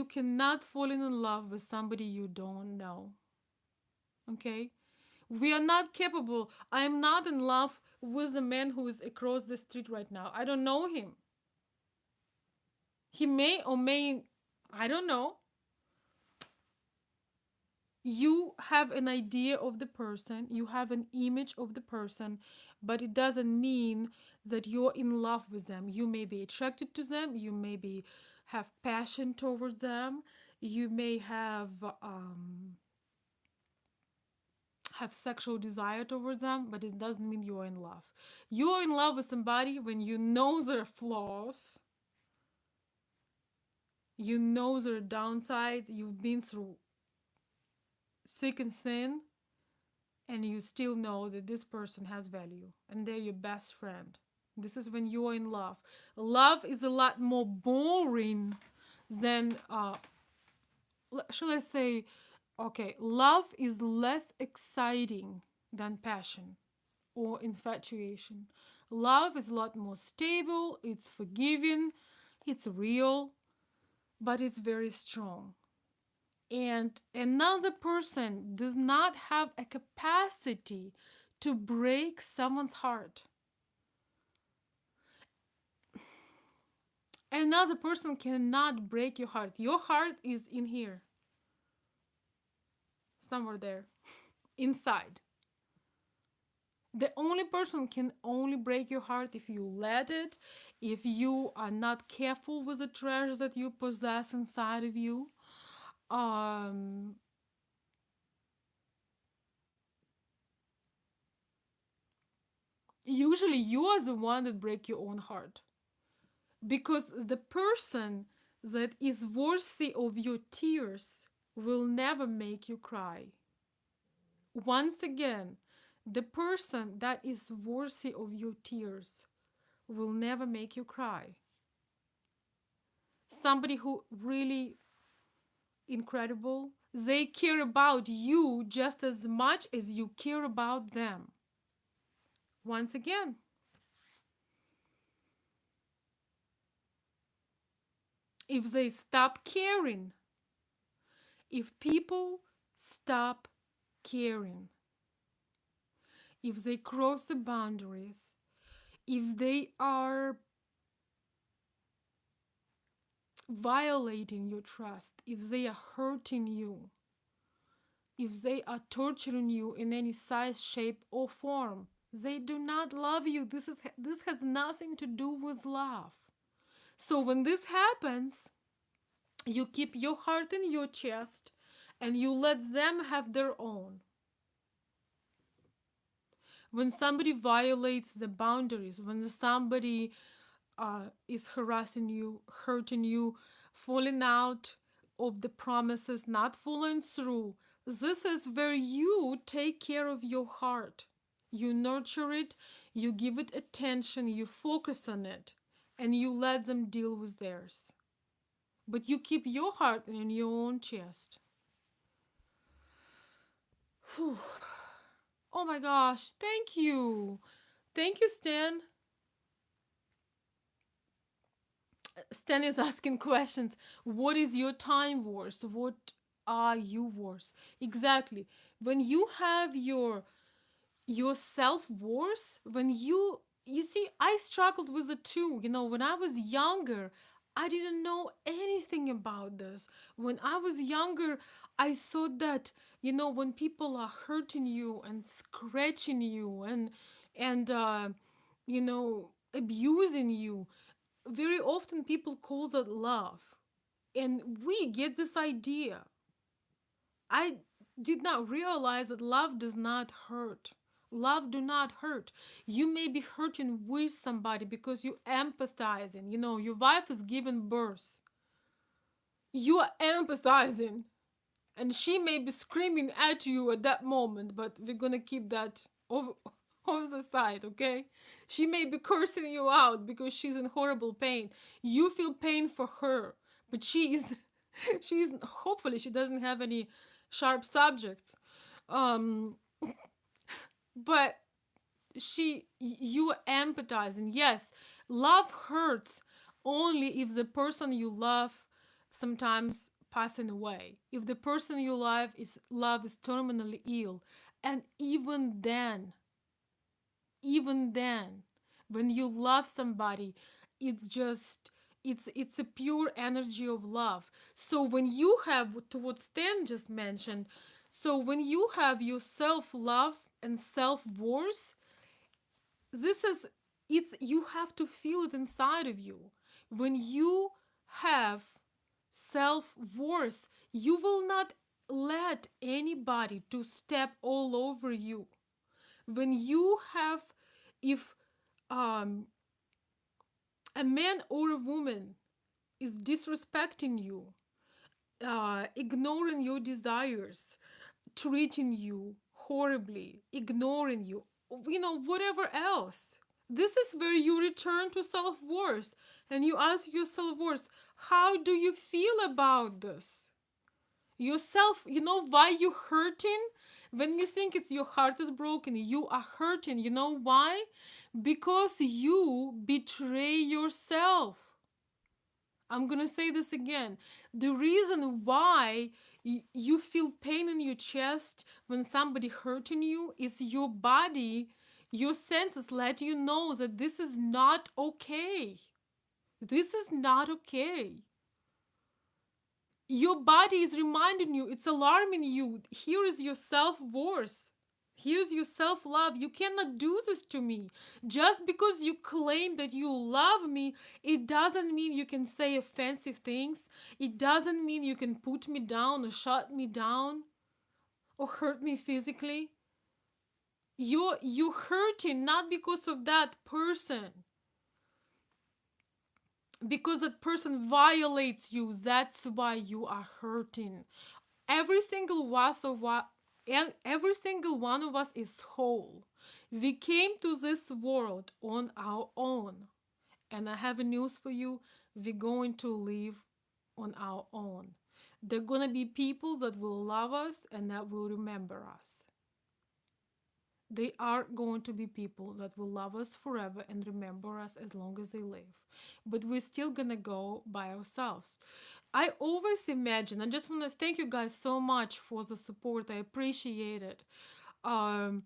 cannot fall in love with somebody you don't know. Okay? We are not capable. I am not in love with a man who is across the street right now. I don't know him. He may or may, I don't know. You have an idea of the person, you have an image of the person, but it doesn't mean that you're in love with them. You may be attracted to them, you may be have passion towards them, you may have sexual desire towards them, but it doesn't mean you're in love. You're in love with somebody when you know their flaws, you know their downside, you've been through thick and thin, and you still know that this person has value and they're your best friend. This is when you're in love. Love is a lot more boring than, shall I say, okay, love is less exciting than passion or infatuation. Love is a lot more stable, it's forgiving, it's real, but it's very strong. And another person does not have a capacity to break someone's heart. Another person cannot break your heart. Your heart is in here, somewhere there, inside. The only person can only break your heart if you let it, if you are not careful with the treasures that you possess inside of you. Um, Usually you are the one that break your own heart, because the person that is worthy of your tears will never make you cry. Once again, the person that is worthy of your tears will never make you cry. Somebody who really incredible, they care about you just as much as you care about them. Once again, if they stop caring, if people stop caring, if they cross the boundaries, if they are violating your trust, if they are hurting you, if they are torturing you in any size, shape, or form, they do not love you. This has nothing to do with love. So when this happens, you keep your heart in your chest and you let them have their own. When somebody violates the boundaries, when somebody is harassing you, hurting you, falling out of the promises, not following through, this is where you take care of your heart. You nurture it, you give it attention, you focus on it, and you let them deal with theirs. But you keep your heart in your own chest. Whew. Oh my gosh, thank you. Thank you, Stan. Stan is asking questions. What is your time worth? What are you worth? Exactly. When you have your self-worth, when you see, I struggled with it too. When I was younger, I didn't know anything about this. When I was younger, I thought that, when people are hurting you and scratching you and abusing you, very often people call that love. And we get this idea. I did not realize that love does not hurt. Love do not hurt. You may be hurting with somebody because you empathizing. Your wife is giving birth. You are empathizing. And she may be screaming at you at that moment, but we're gonna keep that over the side, okay? She may be cursing you out because she's in horrible pain. You feel pain for her, but she's hopefully she doesn't have any sharp subjects. Um, but you empathizing. Yes, love hurts only if the person you love sometimes passing away. If the person you love is terminally ill, and even then, when you love somebody, it's just it's a pure energy of love. So when you have, to what Stan just mentioned, so when you have your self-love and self-worth, this is it's you have to feel it inside of you. When you have self-worth, you will not let anybody to step all over you. When you have, if um, a man or a woman is disrespecting you, ignoring your desires, treating you horribly, ignoring you, whatever else. This is where you return to self worth and you ask yourself worth, how do you feel about this? Yourself, why you hurting? When you think it's your heart is broken, you are hurting. You know why? Because you betray yourself. I'm gonna say this again. The reason why you feel pain in your chest when somebody hurting you is your body, your senses let you know that this is not okay. This is not okay. Your body is reminding you, it's alarming you. Here is your self-worth. Here's your self love. You cannot do this to me. Just because you claim that you love me, it doesn't mean you can say offensive things. It doesn't mean you can put me down or shut me down or hurt me physically. You're hurting not because of that person. Because that person violates you, that's why you are hurting. Every single every single one of us is whole. We came to this world on our own. And I have a news for you. We're going to live on our own. There are going to be people that will love us and that will remember us. They are going to be people that will love us forever and remember us as long as they live. But we're still gonna go by ourselves. I always imagine, I just want to thank you guys so much for the support. I appreciate it. Um,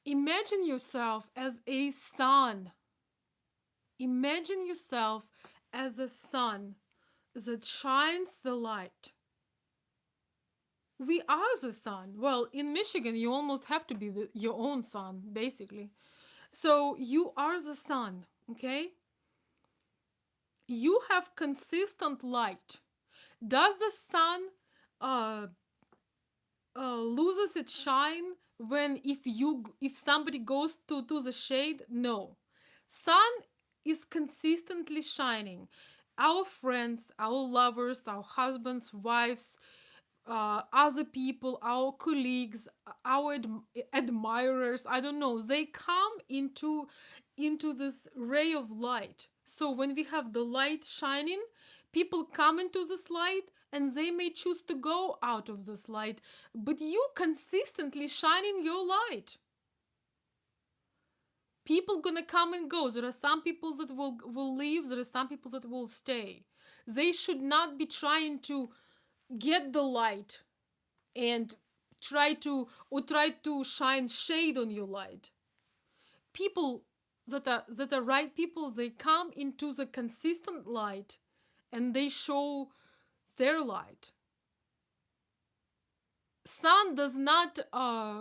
Imagine yourself as a sun. Imagine yourself as a sun that shines the light. We are the sun. Well, in Michigan, you almost have to be your own sun, basically. So you are the sun, okay? You have consistent light. Does the sun uh, loses its shine when if somebody goes to the shade? No, sun is consistently shining. Our friends, our lovers, our husbands, wives, other people, our colleagues, our admirers, I don't know, they come into this ray of light. So when we have the light shining, people come into this light and they may choose to go out of this light, but you consistently shining your light. People gonna come and go. There are some people that will leave, there are some people that will stay. They should not be trying to get the light and try to shine shade on your light. People that are right people, they come into the consistent light and they show their light. Sun does not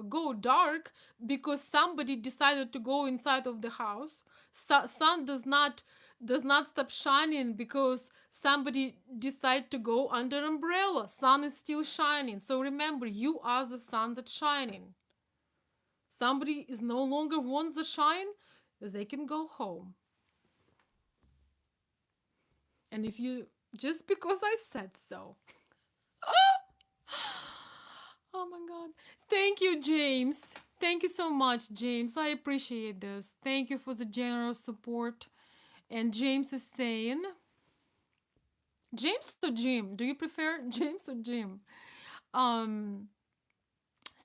go dark because somebody decided to go inside of the house. Sun does not stop shining because somebody decided to go under umbrella. Sun is still shining. So remember, you are the sun that's shining. Somebody is no longer wants the shine, they can go home. And if you just because I said so. Oh my God. Thank you, James. Thank you so much, James. I appreciate this. Thank you for the generous support. And James is saying, James or Jim? Do you prefer James or Jim? Um,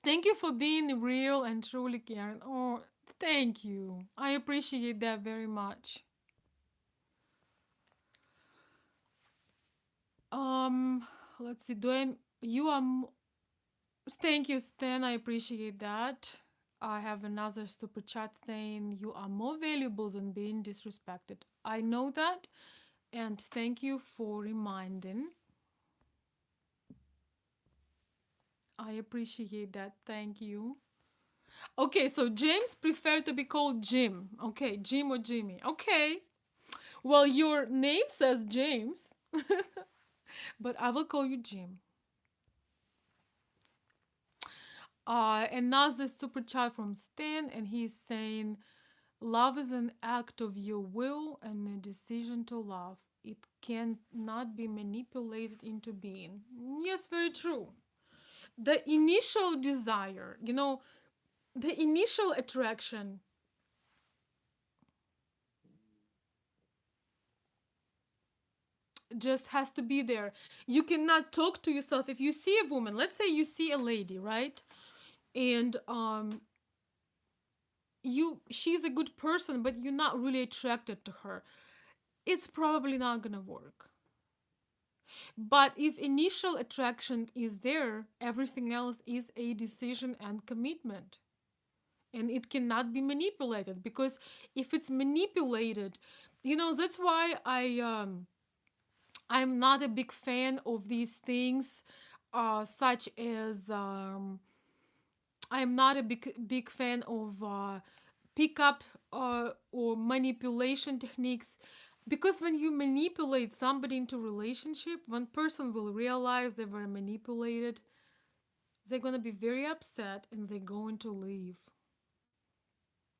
Thank you for being real and truly caring. Oh, thank you. I appreciate that very much. Um, let's see. You are Thank you, Stan. I appreciate that. I have another super chat saying you are more valuable than being disrespected. I know that, and thank you for reminding. I appreciate that. Thank you. Okay, so James preferred to be called Jim. Okay, Jim or Jimmy. Okay. Well, your name says James, but I will call you Jim. Another super chat from Stan, and he's saying, love is an act of your will and a decision to love. It cannot be manipulated into being. Yes, very true. The initial desire, the initial attraction just has to be there. You cannot talk to yourself. If you see a woman, let's say you see a lady, right? And she's a good person, but you're not really attracted to her. It's probably not gonna work. But if initial attraction is there, everything else is a decision and commitment. And it cannot be manipulated, because if it's manipulated, that's why I'm not a big fan of these things, such as I'm not a big fan of pickup or manipulation techniques, because when you manipulate somebody into relationship, one person will realize they were manipulated. They're gonna be very upset and they're going to leave,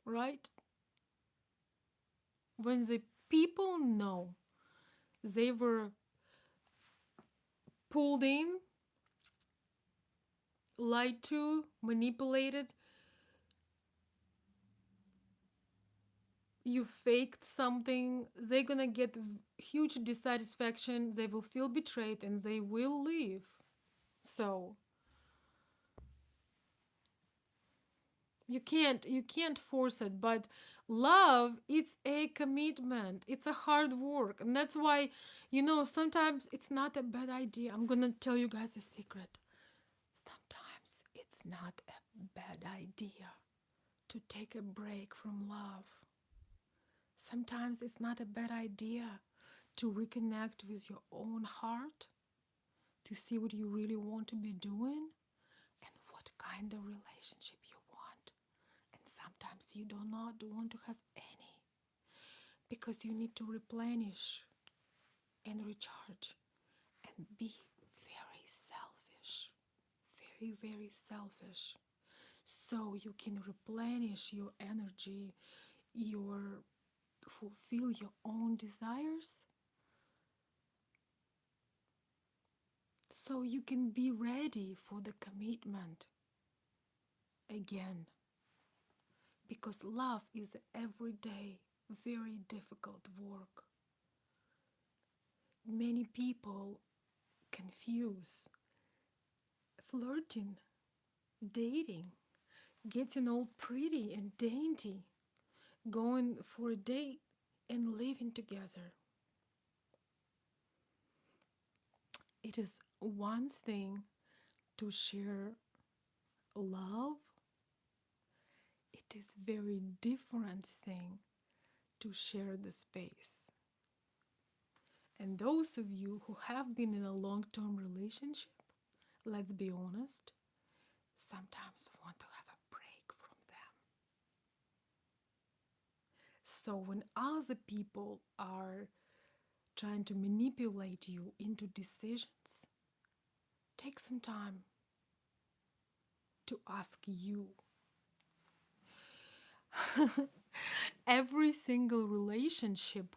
right? When the people know they were pulled in, lied to, manipulated, you faked something, they're gonna get huge dissatisfaction, they will feel betrayed, and they will leave. So you can't force it, but love, it's a commitment, it's a hard work, and that's why sometimes it's not a bad idea. I'm gonna tell you guys a secret. Sometimes it's not a bad idea to take a break from love. Sometimes it's not a bad idea to reconnect with your own heart, to see what you really want to be doing and what kind of relationship you want. And sometimes you do not want to have any, because you need to replenish and recharge and be very selfish. Very, very selfish. So you can replenish your energy, your fulfill your own desires, so you can be ready for the commitment again. Because love is everyday, very difficult work. Many people confuse flirting, dating, getting all pretty and dainty, going for a date, and living together. It is one thing to share love. It is very different thing to share the space. And those of you who have been in a long-term relationship, let's be honest, sometimes want to have a break from them. So when other people are trying to manipulate you into decisions, take some time to ask you. Every single relationship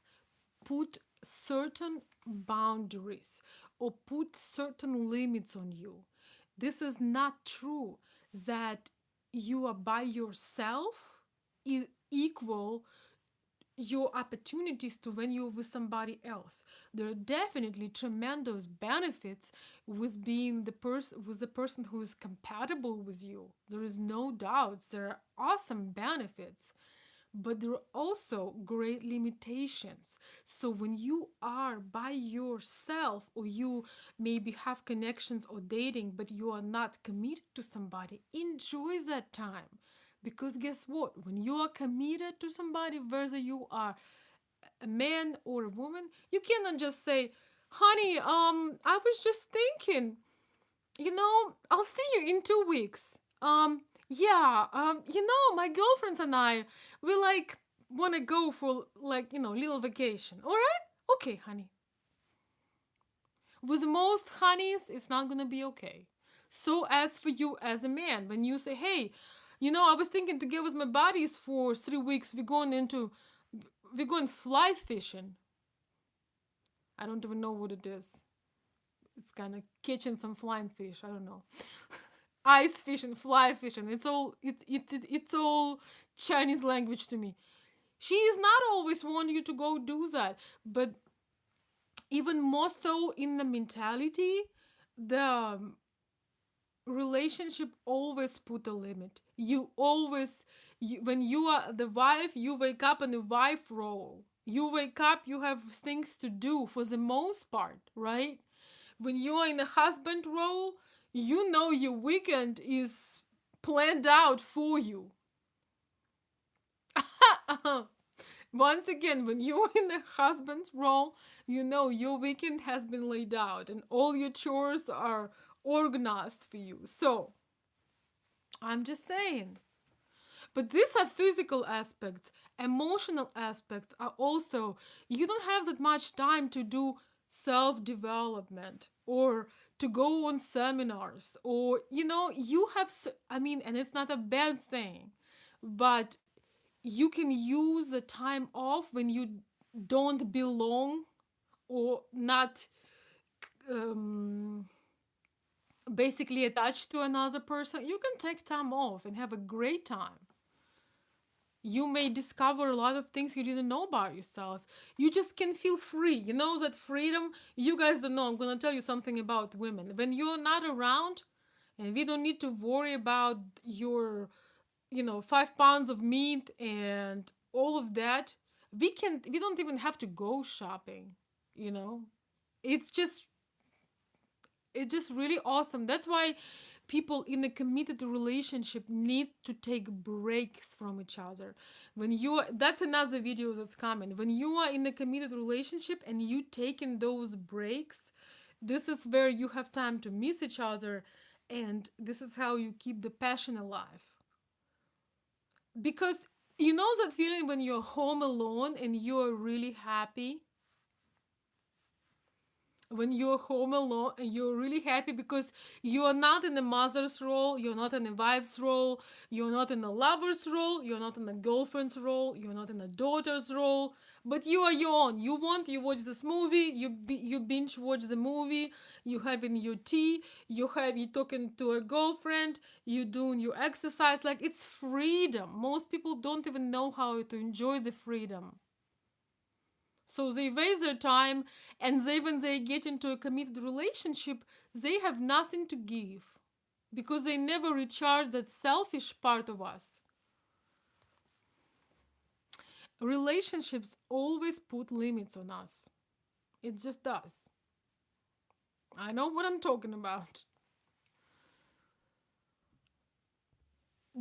put certain boundaries or put certain limits on you. This is not true that you are by yourself equal your opportunities to when you're with somebody else. There are definitely tremendous benefits with being with the person who is compatible with you. There is no doubt there are awesome benefits, but there are also great limitations. So when you are by yourself, or you maybe have connections or dating, but you are not committed to somebody, enjoy that time. Because guess what? When you are committed to somebody, whether you are a man or a woman, you cannot just say, honey, I was just thinking, I'll see you in 2 weeks. Yeah, my girlfriends and I, we want to go for little vacation. All right? Okay, honey. With most honeys, it's not gonna be okay. So as for you as a man, when you say, hey, I was thinking to get with my buddies for 3 weeks. We're going fly fishing. I don't even know what it is. It's kind of catching some flying fish. I don't know. ice fishing, fly fishing. It's all Chinese language to me. She is not always wanting you to go do that, but even more so in the mentality, the relationship always put a limit. When you are the wife, you wake up in the wife role. You wake up, you have things to do for the most part, right? When you are in the husband role, you know your weekend is planned out for you. Once again, when you're in the husband's role, you know your weekend has been laid out and all your chores are organized for you. So, I'm just saying. But these are physical aspects. Emotional aspects are also, you don't have that much time to do self development or to go on seminars or, you have, I mean, and it's not a bad thing, but you can use the time off when you don't belong or not um, basically attached to another person. You can take time off and have a great time. You may discover a lot of things you didn't know about yourself. You just can feel free. You know that freedom? You guys don't know. I'm going to tell you something about women. When you're not around, and we don't need to worry about your 5 pounds of meat and all of that. We don't even have to go shopping, you know it's just it's just really awesome. That's why people in a committed relationship need to take breaks from each other. That's another video that's coming. When you are in a committed relationship and you taking those breaks, this is where you have time to miss each other, and this is how you keep the passion alive. Because you know that feeling when you're home alone and you're really happy? When you're home alone and you're really happy because you're not in the mother's role, you're not in the wife's role, you're not in the lover's role, you're not in the girlfriend's role, you're not in the daughter's role, but you are your own. You watch this movie, you binge watch the movie, you having your tea, you talking to a girlfriend, you doing your exercise. Like, it's freedom. Most people don't even know how to enjoy the freedom. So they waste their time, and when they get into a committed relationship, they have nothing to give because they never recharge that selfish part of us. Relationships always put limits on us. It just does. I know what I'm talking about.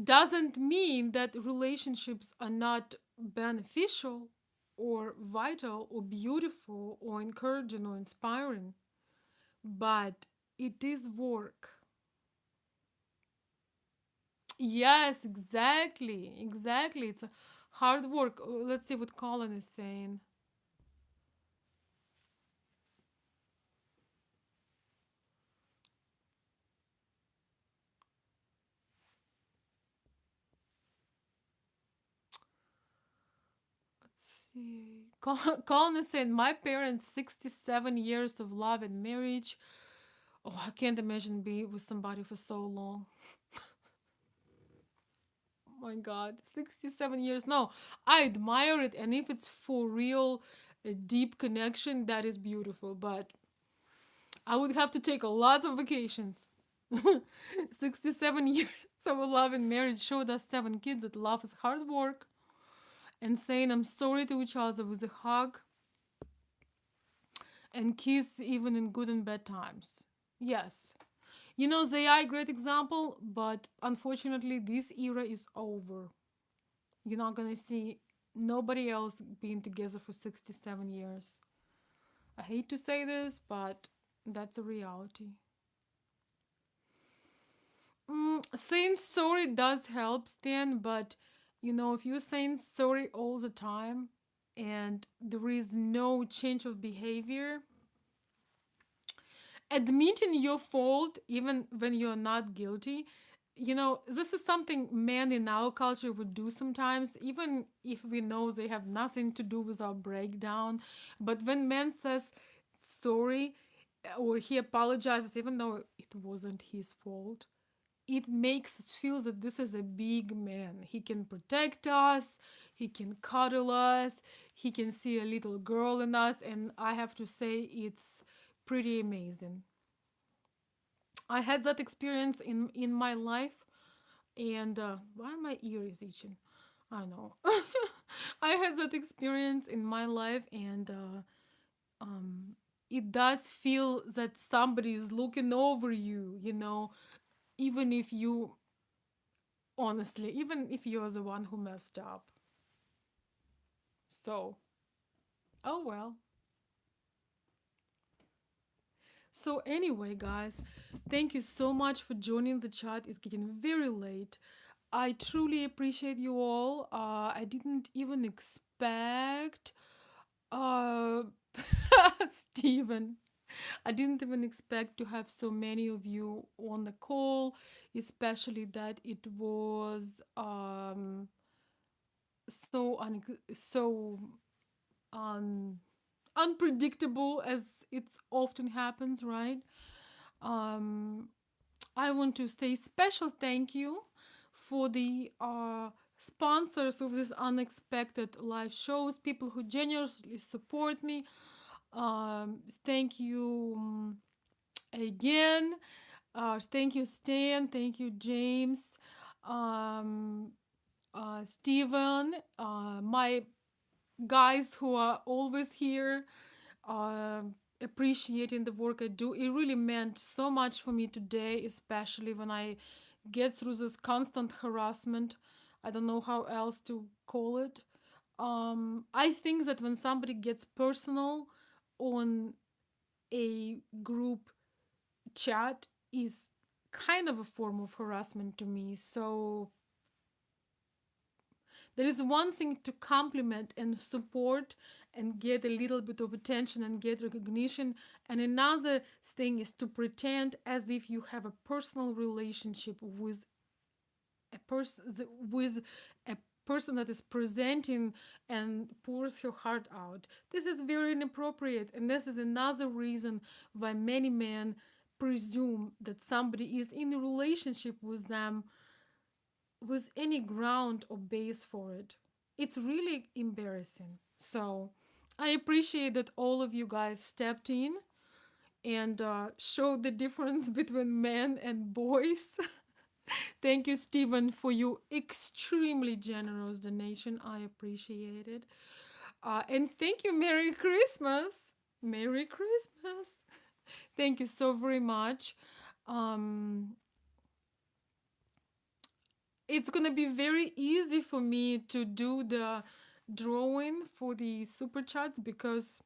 Doesn't mean that relationships are not beneficial or vital or beautiful or encouraging or inspiring, but it is work. Yes, exactly. Exactly. It's a hard work. Let's see what Colin is saying. Let's see. Colin is saying, my parents, 67 years of love and marriage. Oh, I can't imagine being with somebody for so long. Oh my God, 67 years. No, I admire it. And if it's for real, a deep connection, that is beautiful. But I would have to take a lot of vacations. 67 years of love and marriage showed us 7 kids that love is hard work and saying I'm sorry to each other with a hug and kiss even in good and bad times. Yes. They are a great example, but unfortunately, this era is over. You're not gonna see nobody else being together for 67 years. I hate to say this, but that's a reality. Saying sorry does help, Stan, but if you're saying sorry all the time and there is no change of behavior, admitting your fault even when you're not guilty, this is something men in our culture would do sometimes, even if we know they have nothing to do with our breakdown. But when man says sorry or he apologizes, even though it wasn't his fault, it makes us feel that this is a big man. He can protect us, he can cuddle us, he can see a little girl in us, and I have to say, it's pretty amazing. I had that experience in my life, and why my ear is itching? I know. I had that experience in my life, and it does feel that somebody is looking over you, even if you, honestly, even if you're the one who messed up. So, oh well. So, anyway, guys, thank you so much for joining the chat. It's getting very late. I truly appreciate you all. I didn't even expect, uh, Stephen. I didn't even expect to have so many of you on the call, especially that it was so un- unpredictable as it often happens, right? Um, I want to say special thank you for the sponsors of this unexpected live shows, people who generously support me. Thank you again. Thank you, Stan. Thank you, James. Um, Stephen, my guys who are always here, appreciating the work I do. It really meant so much for me today, especially when I get through this constant harassment. I don't know how else to call it. I think that when somebody gets personal on a group chat is kind of a form of harassment to me. So there is one thing to compliment and support and get a little bit of attention and get recognition, and another thing is to pretend as if you have a personal relationship a person with a person that is presenting and pours her heart out. This is very inappropriate, and this is another reason why many men presume that somebody is in a relationship with them with any ground or base for it. It's really embarrassing. So I appreciate that all of you guys stepped in and showed the difference between men and boys. Thank you, Stephen, for your extremely generous donation. I appreciate it. And thank you, Merry Christmas. Merry Christmas. Thank you so very much. Um, it's gonna be very easy for me to do the drawing for the super chats because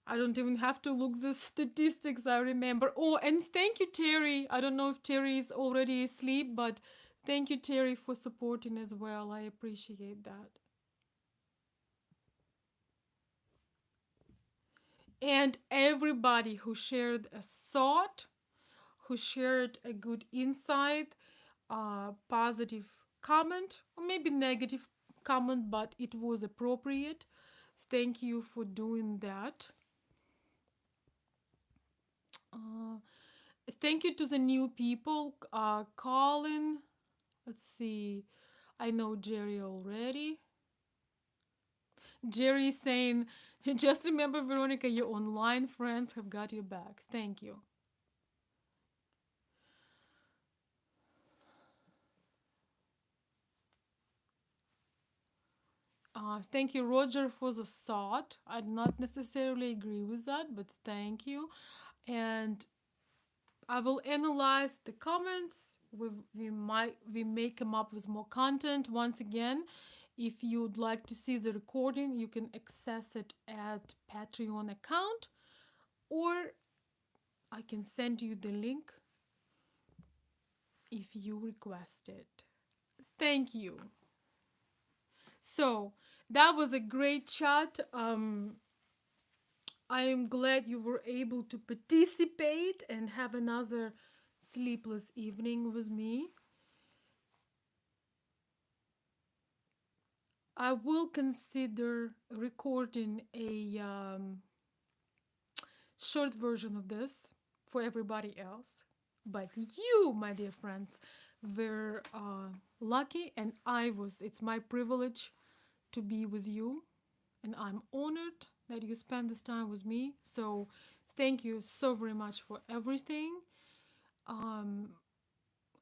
I don't even have to look the statistics. I remember. Oh, and thank you, Terry. I don't know if Terry is already asleep, but thank you, Terry, for supporting as well. I appreciate that. And everybody who shared a thought, who shared a good insight, positive comment, or maybe negative comment, but it was appropriate. Thank you for doing that. Uh, Thank you to the new people. Colin, let's see. I know Jerry already. Jerry is saying, just remember, Veronika, your online friends have got your back. Thank you. Thank you, Roger, for the thought. I do not necessarily agree with that, but thank you. And I will analyze the comments. We may come up with more content. Once again, if you'd like to see the recording, you can access it at Patreon account, or I can send you the link if you request it. Thank you. So that was a great chat. I am glad you were able to participate and have another sleepless evening with me. I will consider recording a short version of this for everybody else. But you, my dear friends, were lucky, and it's my privilege to be with you, and I'm honored that you spend this time with me. So thank you so very much for everything. Um,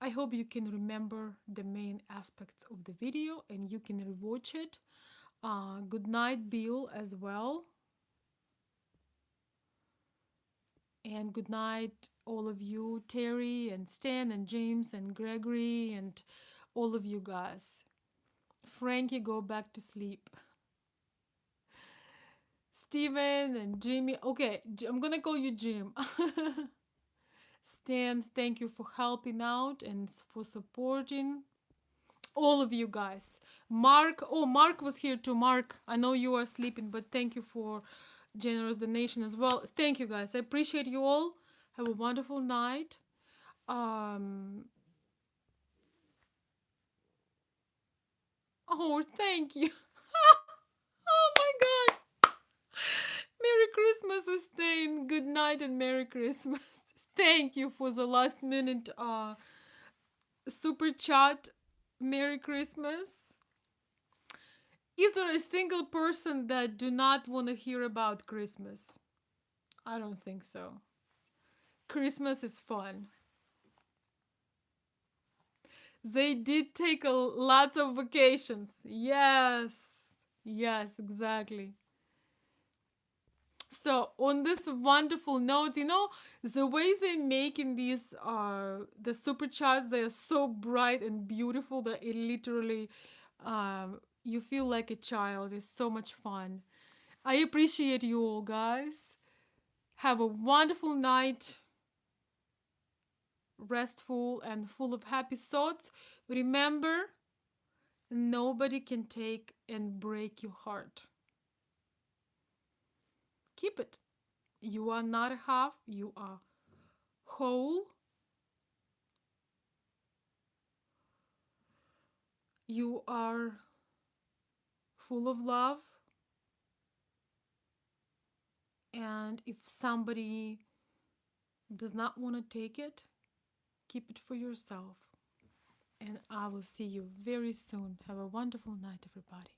I hope you can remember the main aspects of the video and you can rewatch it. Good night, Bill, as well. And good night, all of you, Terry and Stan and James and Gregory and all of you guys. Frankie, go back to sleep. Steven and Jimmy. Okay, I'm gonna call you Jim. Stan, thank you for helping out and for supporting all of you guys. Mark, oh, Mark was here too. Mark, I know you are sleeping, but thank you for generous donation as well. Thank you guys. I appreciate you all. Have a wonderful night. Um, oh, thank you. Oh my God. Merry Christmas, Stain. Good night and Merry Christmas. Thank you for the last minute super chat. Merry Christmas. Is there a single person that do not want to hear about Christmas? I don't think so. Christmas is fun. They did take a lot of vacations. Yes. Yes, exactly. So on this wonderful note, the way they making these the super chats, they are so bright and beautiful that it literally you feel like a child. It's so much fun. I appreciate you all, guys. Have a wonderful night, restful and full of happy thoughts. Remember, nobody can take and break your heart. Keep it. You are not a half, you are whole. You are full of love. And if somebody does not want to take it, keep it for yourself. And I will see you very soon. Have a wonderful night, everybody.